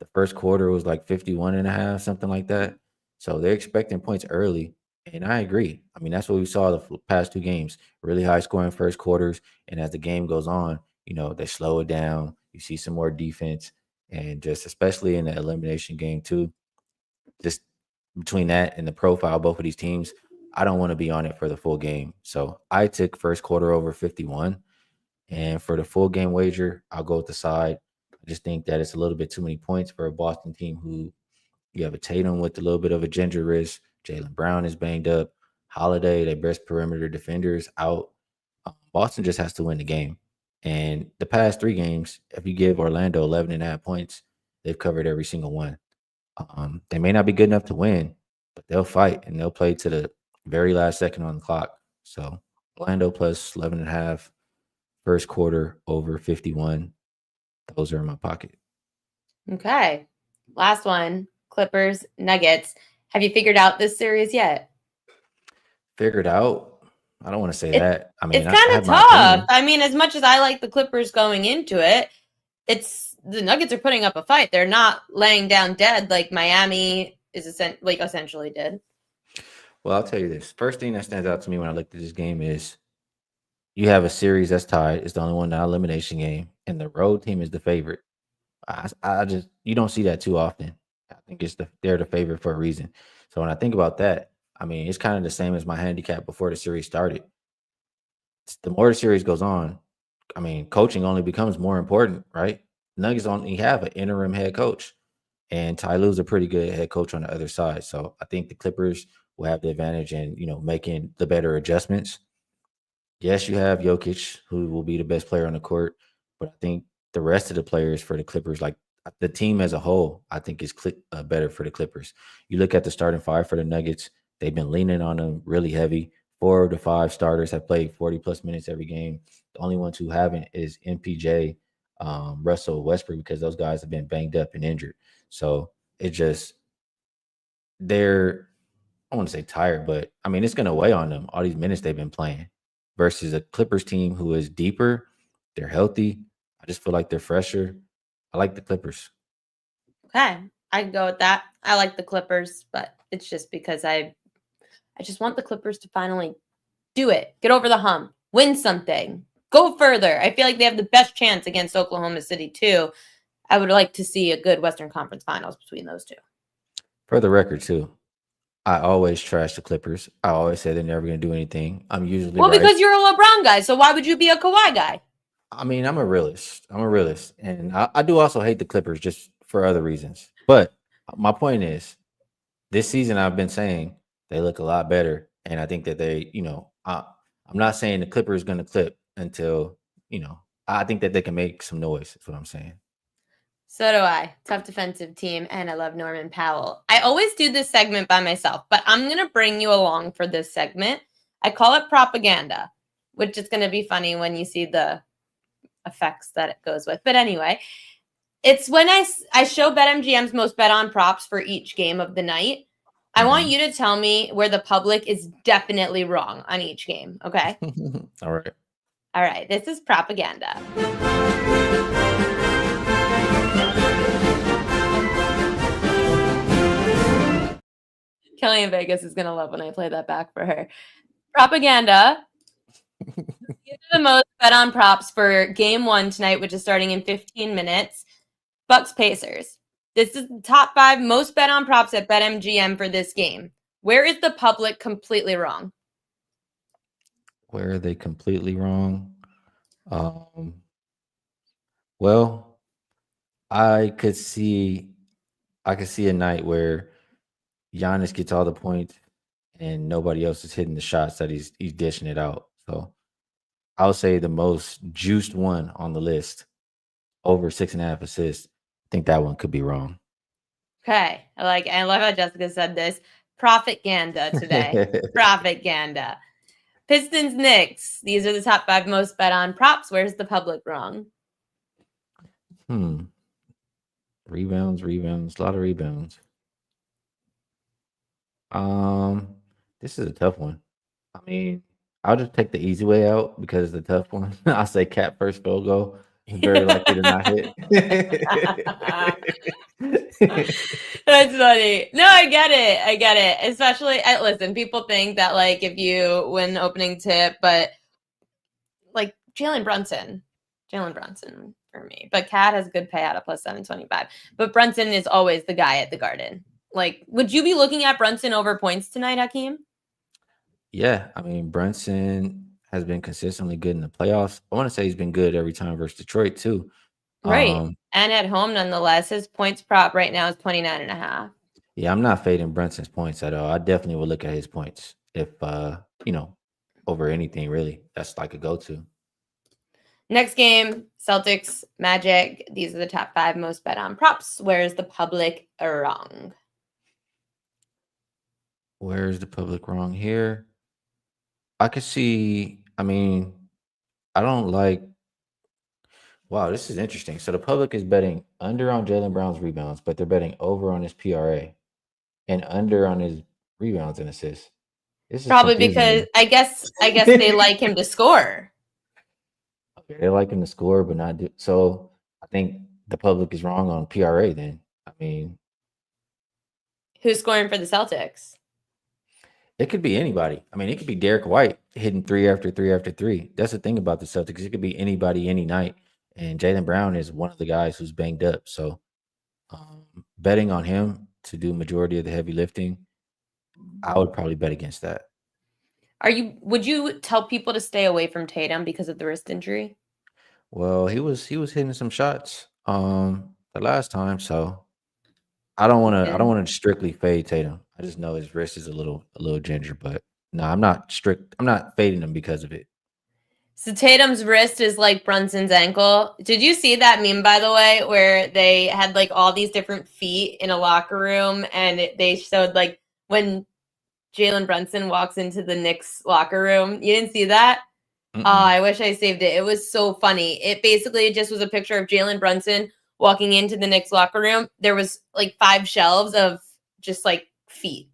The first quarter was like 51.5, something like that. So they're expecting points early. And I agree. I mean, that's what we saw the past two games. Really high scoring first quarters. And as the game goes on, they slow it down. You see some more defense. And just especially in the elimination game, too, just between that and the profile of both of these teams, I don't want to be on it for the full game. So I took first quarter over 51. And for the full game wager, I'll go with the side. I just think that it's a little bit too many points for a Boston team who you have a Tatum with a little bit of a ginger wrist. Jaylen Brown is banged up. Holiday, their best perimeter defenders, out. Boston just has to win the game. And the past three games, if you give Orlando 11.5 points, they've covered every single one. They may not be good enough to win, but they'll fight and they'll play to the very last second on the clock. So Orlando plus 11.5, first quarter over 51. Those are in my pocket. Okay. Last one, Clippers, Nuggets. Have you figured out this series yet? Figured out? I don't want to say that. I mean, it's kind of tough. I mean, as much as I like the Clippers going into it, the Nuggets are putting up a fight. They're not laying down dead like Miami essentially did. Well, I'll tell you this. First thing that stands out to me when I looked at this game is you have a series that's tied. It's the only one, not elimination game, and the road team is the favorite. You don't see that too often. I think they're the favorite for a reason. So when I think about that, I mean, it's kind of the same as my handicap before the series started. The more the series goes on, I mean, coaching only becomes more important, right? Nuggets only have an interim head coach, and Ty Lue's a pretty good head coach on the other side. So I think the Clippers will have the advantage in, making the better adjustments. Yes, you have Jokic, who will be the best player on the court, but I think the rest of the players for the Clippers, like the team as a whole, I think is better for the Clippers. You look at the starting five for the Nuggets, they've been leaning on them really heavy. 4 of the 5 starters have played 40-plus minutes every game. The only ones who haven't is MPJ, Russell Westbrook, because those guys have been banged up and injured. So they're, I want to say tired, but I mean, it's going to weigh on them, all these minutes they've been playing versus a Clippers team who is deeper. They're healthy. I just feel like they're fresher. I like the Clippers. Okay. I can go with that. I like the Clippers, but it's just because I just want the Clippers to finally do it. Get over the hump. Win something. Go further. I feel like they have the best chance against Oklahoma City, too. I would like to see a good Western Conference Finals between those two. For the record, too, I always trash the Clippers. I always say they're never going to do anything. I'm usually right. Because you're a LeBron guy, so why would you be a Kawhi guy? I mean, I'm a realist. And I do also hate the Clippers just for other reasons. But my point is, this season I've been saying they look a lot better. And I think that they, I'm not saying the Clippers going to clip until, I think that they can make some noise. That's what I'm saying. So do I. Tough defensive team, and I love Norman Powell. I always do this segment by myself, but I'm going to bring you along for this segment. I call it propaganda, which is going to be funny when you see the effects that it goes with. But anyway, it's when I show BetMGM's most bet on props for each game of the night. I want you to tell me where the public is definitely wrong on each game, okay? All right. This is propaganda. Kelly in Vegas is going to love when I play that back for her. Propaganda. These are the most bet on props for game 1 tonight, which is starting in 15 minutes. Bucks Pacers. This is the top 5 most bet on props at BetMGM for this game. Where is the public completely wrong? Where are they completely wrong? Well, I could see a night where Giannis gets all the points and nobody else is hitting the shots that he's dishing it out. So I'll say the most juiced one on the list, over 6.5 assists. I think that one could be wrong. Okay. I love how Jessica said this. Propaganda today. Propaganda. Pistons, Knicks. These are the top 5 most bet on props. Where's the public wrong? Rebounds, a lot of rebounds. This is a tough one. I mean, I'll just take the easy way out because it's a tough one. I'll say Cat first field goal. He's very likely to not hit. That's funny. No, I get it. Especially, listen, people think that like if you win opening tip, but like Jalen Brunson for me. But Cat has a good payout at plus 725. But Brunson is always the guy at the Garden. Like, would you be looking at Brunson over points tonight, Hakeem? Yeah, I mean, Brunson has been consistently good in the playoffs. I want to say he's been good every time versus Detroit too. Right. And at home, nonetheless, his points prop right now is 29.5. Yeah, I'm not fading Brunson's points at all. I definitely would look at his points if, over anything really. That's like a go-to. Next game, Celtics, Magic. These are the top 5 most bet on props. Where's the public wrong? Where's the public wrong here? I could see, I mean, I don't like, wow, this is interesting. So the public is betting under on Jaylen Brown's rebounds, but they're betting over on his PRA and under on his rebounds and assists. This is Probably confusing because me. I guess they like him to score. Okay, they like him to score, but not do. So I think the public is wrong on PRA then. I mean, Who's scoring for the Celtics? it could be anybody. I mean, it could be Derek White hitting 3 after 3 after 3. That's the thing about the Celtics. It could be anybody, any night. And Jaylen Brown is one of the guys who's banged up. So betting on him to do majority of the heavy lifting, I would probably bet against that. Would you tell people to stay away from Tatum because of the wrist injury? Well, he was hitting some shots the last time, so I don't want to strictly fade Tatum. I just know his wrist is a little ginger, but no, I'm not fading him because of it. So Tatum's wrist is like Brunson's ankle. Did you see that meme, by the way, where they had like all these different feet in a locker room, and they showed like when Jalen Brunson walks into the Knicks locker room? You didn't see that? Oh, I wish I saved it. It was so funny. It basically just was a picture of Jalen Brunson walking into the Knicks locker room. There was like 5 shelves of just like feet.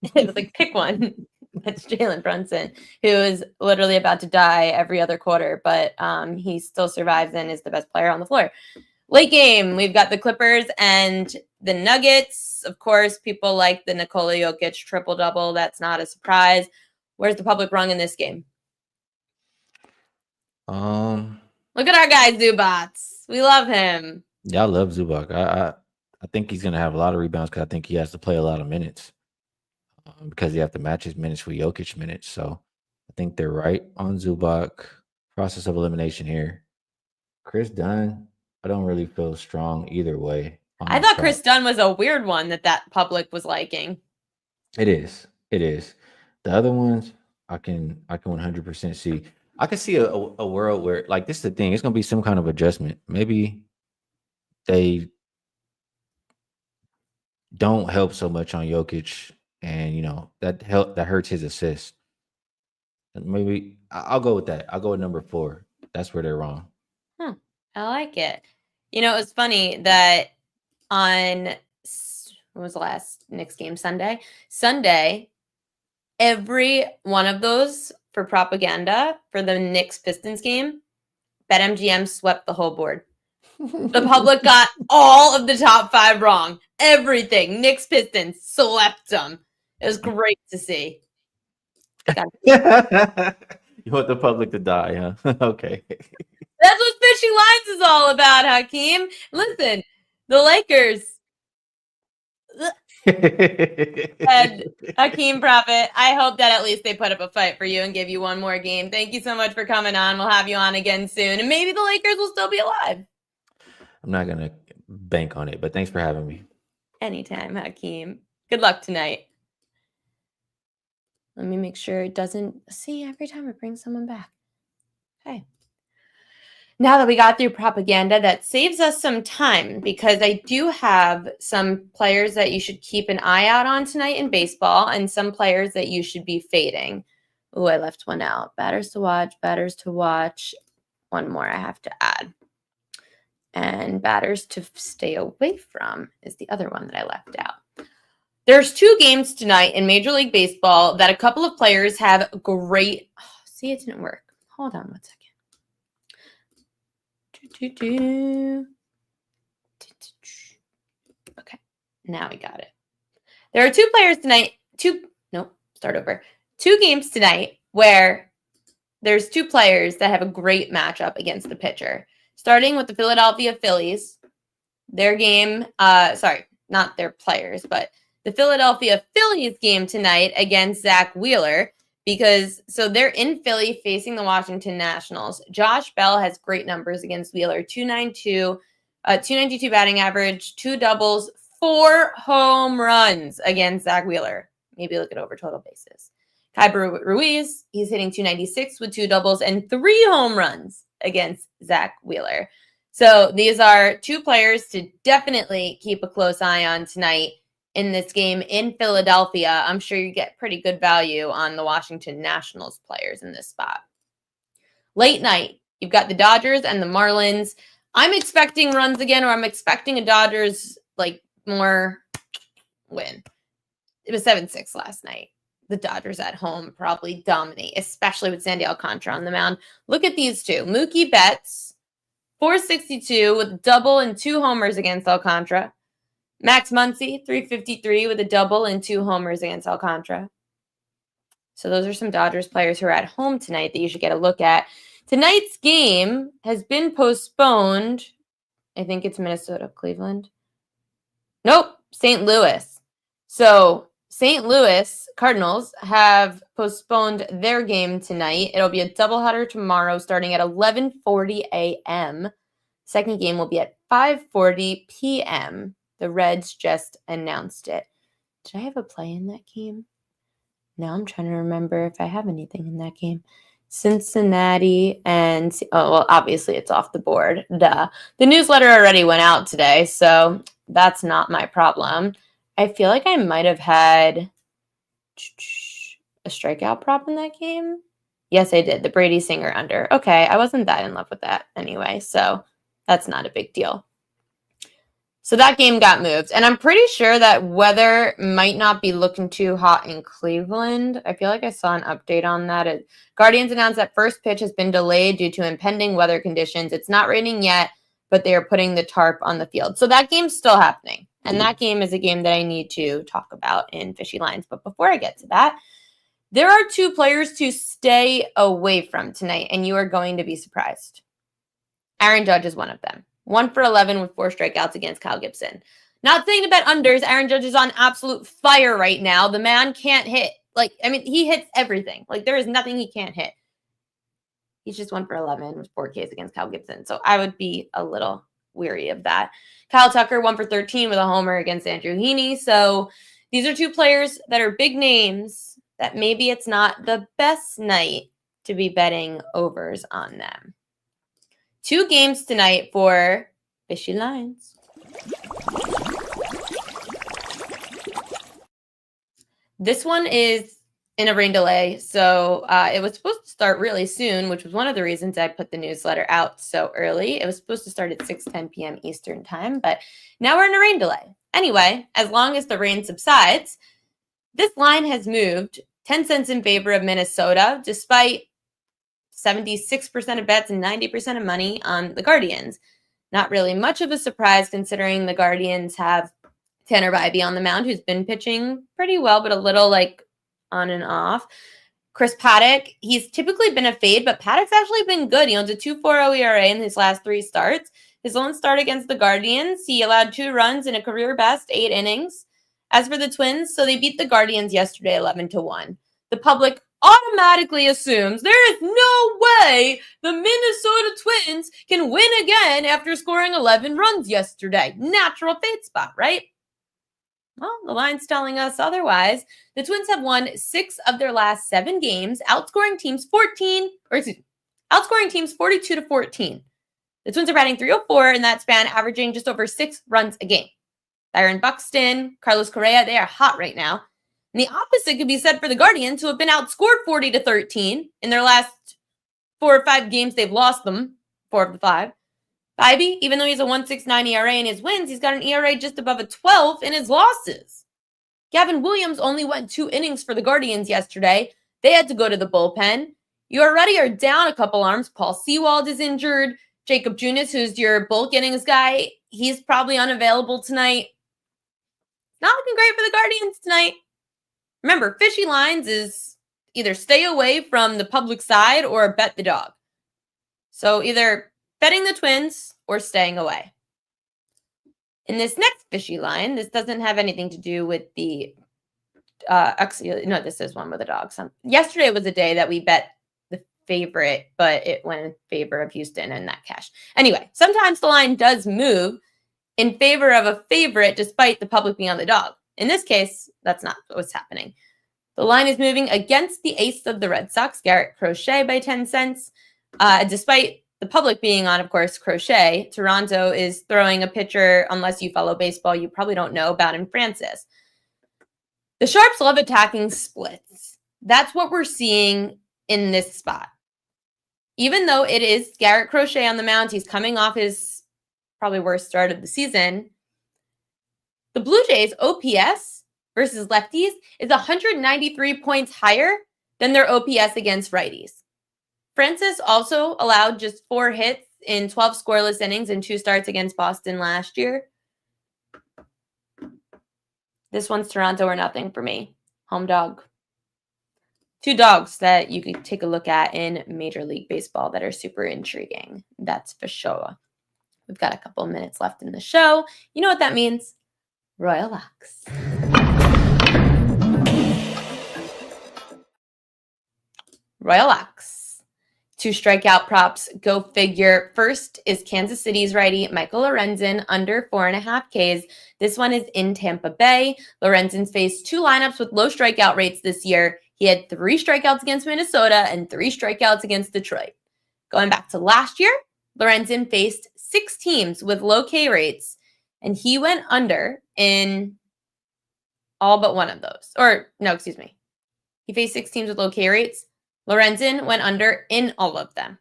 It was like, pick one. That's Jalen Brunson, who is literally about to die every other quarter, but he still survives and is the best player on the floor. Late game, we've got the Clippers and the Nuggets. Of course, people like the Nikola Jokic triple-double. That's not a surprise. Where's the public wrong in this game? Look at our guy Zubats. We love him. Yeah, I love Zubac. I think he's gonna have a lot of rebounds because I think he has to play a lot of minutes because you have to match his minutes with Jokic minutes. So I think they're right on Zubac. Process of elimination here. Chris Dunn, I don't really feel strong either way. I thought Chris Dunn was a weird one that public was liking. It is. The other ones I can 100% see. I can see a world where, like, this is the thing. It's gonna be some kind of adjustment. Maybe they don't help so much on Jokic, and that hurts his assist. And maybe I'll go with that. I'll go with number 4. That's where they're wrong. I like it. It was funny that on what was the last Knicks game? Sunday, every one of those for propaganda for the Knicks Pistons game, BetMGM swept the whole board. The public got all of the top 5 wrong. Everything. Knicks Pistons swept them. It was great to see. You want the public to die, huh? Okay. That's what Fishy Lines is all about, Hakeem. Listen, the Lakers and Hakeem Prophet, I hope that at least they put up a fight for you and give you one more game. Thank you so much for coming on. We'll have you on again soon. And maybe the Lakers will still be alive. I'm not going to bank on it, but thanks for having me. Anytime, Hakeem. Good luck tonight. Let me make sure it doesn't... See, every time it brings someone back. Okay. Now that we got through propaganda, that saves us some time because I do have some players that you should keep an eye out on tonight in baseball and some players that you should be fading. Oh, I left one out. Batters to watch, batters to watch. One more I have to add. And batters to stay away from is the other one that I left out. There's 2 games tonight in Major League Baseball that a couple of players have great... Oh, see, it didn't work. Hold on one second. Okay, now we got it. There are 2 players tonight. 2 games tonight where there's 2 players that have a great matchup against the pitcher. Starting with the Philadelphia Phillies. Their game, not their players, but the Philadelphia Phillies game tonight against Zach Wheeler, because they're in Philly facing the Washington Nationals. Josh Bell has great numbers against Wheeler, 292 batting average, 2 doubles, 4 home runs against Zach Wheeler. Maybe look at over total bases. Kyber Ruiz, he's hitting 296 with 2 doubles and 3 home runs against Zach Wheeler. So these are 2 players to definitely keep a close eye on tonight in this game in Philadelphia. I'm sure you get pretty good value on the Washington Nationals players in this spot. Late night, you've got the Dodgers and the Marlins. I'm expecting runs again, or I'm expecting a Dodgers more win. It was 7-6 last night. The Dodgers at home probably dominate, especially with Sandy Alcantara on the mound. Look at these 2. Mookie Betts, 462 with a double and 2 homers against Alcantara. Max Muncy, 353 with a double and 2 homers against Alcantara. So those are some Dodgers players who are at home tonight that you should get a look at. Tonight's game has been postponed. I think it's Minnesota, Cleveland. Nope, St. Louis. So St. Louis Cardinals have postponed their game tonight. It'll be a doubleheader tomorrow starting at 11:40 a.m. Second game will be at 5:40 p.m. The Reds just announced it. Did I have a play in that game? Now I'm trying to remember if I have anything in that game. Cincinnati and... Oh, well, obviously it's off the board. Duh. The newsletter already went out today, so that's not my problem. I feel like I might have had a strikeout prop in that game. Yes, I did. The Brady Singer under. Okay, I wasn't that in love with that anyway, so that's not a big deal. So that game got moved, and I'm pretty sure that weather might not be looking too hot in Cleveland. I feel like I saw an update on that. Guardians announced that first pitch has been delayed due to impending weather conditions. It's not raining yet, but they are putting the tarp on the field. So that game's still happening, and that game is a game that I need to talk about in Fishy Lines. But before I get to that, there are 2 players to stay away from tonight, and you are going to be surprised. Aaron Judge is one of them. 1 for 11 with 4 strikeouts against Kyle Gibson. Not saying to bet unders. Aaron Judge is on absolute fire right now. The man can't hit. He hits everything. There is nothing he can't hit. He's just 1 for 11 with 4 Ks against Kyle Gibson. So I would be a little weary of that. Kyle Tucker, 1 for 13 with a homer against Andrew Heaney. So these are 2 players that are big names that maybe it's not the best night to be betting overs on them. 2 games tonight for Fishy Lines. This one is in a rain delay, so it was supposed to start really soon, which was one of the reasons I put the newsletter out so early. It was supposed to start at 6:10 p.m. Eastern time, but now we're in a rain delay. Anyway, as long as the rain subsides, this line has moved 10 cents in favor of Minnesota, despite 76% of bets and 90% of money on the Guardians. Not really much of a surprise considering the Guardians have Tanner Bybee on the mound, who's been pitching pretty well, but a little on and off. Chris Paddock, he's typically been a fade, but Paddock's actually been good. He owns a 2.40 ERA in his last 3 starts. His lone start against the Guardians, he allowed 2 runs in a career best 8 innings. As for the Twins, so they beat the Guardians yesterday 11-1. The public automatically assumes there is no way the Minnesota Twins can win again after scoring 11 runs yesterday. Natural fate spot, right? Well, the line's telling us otherwise. The Twins have won 6 of their last 7 games, outscoring teams 42-14. The Twins are batting .304 in that span, averaging just over 6 runs a game. Byron Buxton, Carlos Correa, they are hot right now. And the opposite could be said for the Guardians, who have been outscored 40-13 in their last 4 or 5 games. They've lost them, 4 of the 5. Bibee, even though he's a 1.69 ERA in his wins, he's got an ERA just above a 12 in his losses. Gavin Williams only went 2 innings for the Guardians yesterday. They had to go to the bullpen. You already are down a couple arms. Paul Sewald is injured. Jacob Junis, who's your bulk innings guy, he's probably unavailable tonight. Not looking great for the Guardians tonight. Remember, fishy lines is either stay away from the public side or bet the dog. So either betting the Twins or staying away. In this next fishy line, this doesn't have anything to do with the actually, no, this is one with the dogs. Yesterday was a day that we bet the favorite, but it went in favor of Houston and that cash. Anyway, sometimes the line does move in favor of a favorite despite the public being on the dog. In this case, that's not what's happening. The line is moving against the ace of the Red Sox, Garrett Crochet, by 10 cents. Despite the public being on, of course, Crochet, Toronto is throwing a pitcher, unless you follow baseball, you probably don't know about him, Francis. The Sharps love attacking splits. That's what we're seeing in this spot. Even though it is Garrett Crochet on the mound, he's coming off his probably worst start of the season. The Blue Jays' OPS versus lefties is 193 points higher than their OPS against righties. Francis also allowed just 4 hits in 12 scoreless innings in 2 starts against Boston last year. This one's Toronto or nothing for me. Home dog. 2 dogs that you could take a look at in Major League Baseball that are super intriguing. That's for sure. We've got a couple of minutes left in the show. You know what that means? Royal Locks. Royal Locks. 2 strikeout props. Go figure. First is Kansas City's righty Michael Lorenzen under 4.5 Ks. This one is in Tampa Bay. Lorenzen's faced 2 lineups with low strikeout rates this year. He had 3 strikeouts against Minnesota and 3 strikeouts against Detroit. Going back to last year, Lorenzen faced 6 teams with low K rates, and he went under in all but one of those. Or, no, excuse me. He faced 6 teams with low K rates. Lorenzen went under in all of them.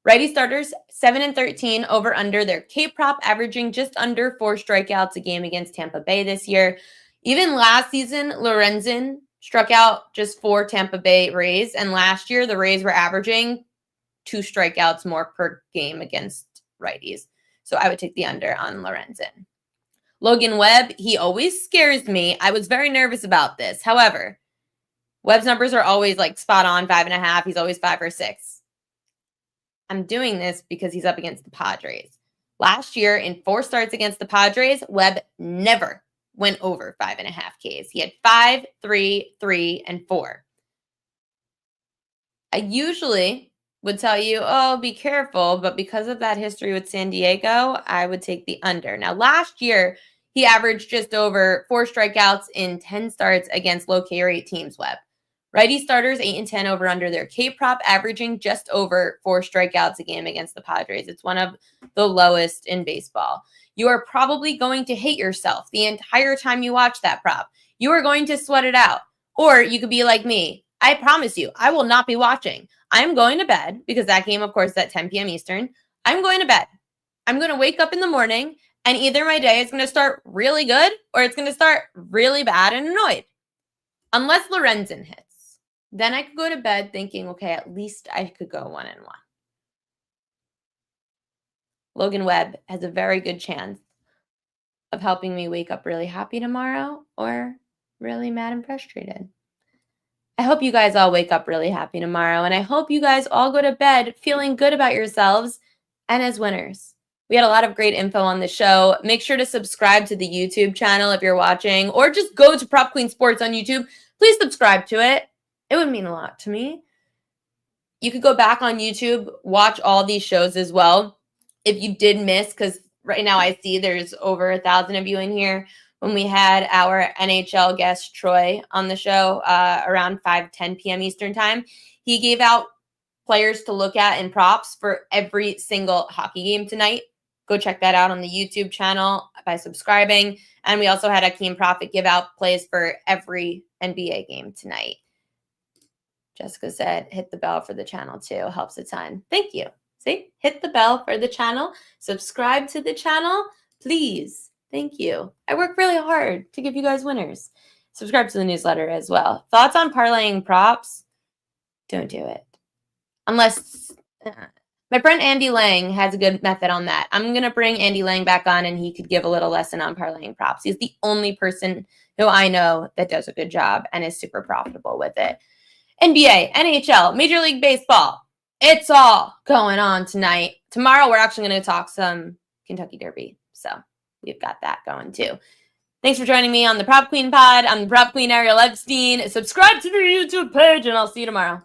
Righty starters, 7-13 over under their K prop, averaging just under 4 strikeouts a game against Tampa Bay this year. Even last season, Lorenzen struck out just 4 Tampa Bay Rays, and last year the Rays were averaging 2 strikeouts more per game against righties. So I would take the under on Lorenzen. Logan Webb, he always scares me. I was very nervous about this. However, Webb's numbers are always like spot on, 5.5. He's always 5 or 6. I'm doing this because he's up against the Padres. Last year, in 4 starts against the Padres, Webb never went over 5.5 Ks. He had 5, 3, 3, and 4. I usually would tell you, oh, be careful, but because of that history with San Diego, I would take the under. Now, last year, he averaged just over 4 strikeouts in 10 starts against low K rate teams, Webb. Righty starters, 8-10 over under their K prop, averaging just over 4 strikeouts a game against the Padres. It's one of the lowest in baseball. You are probably going to hate yourself the entire time you watch that prop. You are going to sweat it out. Or you could be like me. I promise you, I will not be watching. I'm going to bed because that game, of course, is at 10 p.m. Eastern. I'm going to bed. I'm going to wake up in the morning and either my day is going to start really good or it's going to start really bad and annoyed. Unless Lorenzen hits. Then I could go to bed thinking, okay, at least I could go 1-1. Logan Webb has a very good chance of helping me wake up really happy tomorrow or really mad and frustrated. I hope you guys all wake up really happy tomorrow, and I hope you guys all go to bed feeling good about yourselves and as winners. We had a lot of great info on the show. Make sure to subscribe to the YouTube channel if you're watching, or just go to Prop Queen Sports on YouTube. Please subscribe to it. It would mean a lot to me. You could go back on YouTube, watch all these shows as well. If you did miss, because right now I see there's over 1,000 of you in here. When we had our NHL guest, Troy, on the show around 5:10 p.m. Eastern time, he gave out players to look at in props for every single hockey game tonight. Go check that out on the YouTube channel by subscribing. And we also had Hakeem Profit give out plays for every NBA game tonight. Jessica said, hit the bell for the channel too. Helps a ton. Thank you. See, hit the bell for the channel. Subscribe to the channel, please. Thank you. I work really hard to give you guys winners. Subscribe to the newsletter as well. Thoughts on parlaying props? Don't do it. Unless my friend Andy Lang has a good method on that. I'm going to bring Andy Lang back on and he could give a little lesson on parlaying props. He's the only person who I know that does a good job and is super profitable with it. NBA, NHL, Major League Baseball. It's all going on tonight. Tomorrow, we're actually going to talk some Kentucky Derby. So we've got that going too. Thanks for joining me on the Prop Queen Pod. I'm the Prop Queen Ariel Epstein. Subscribe to the YouTube page, and I'll see you tomorrow.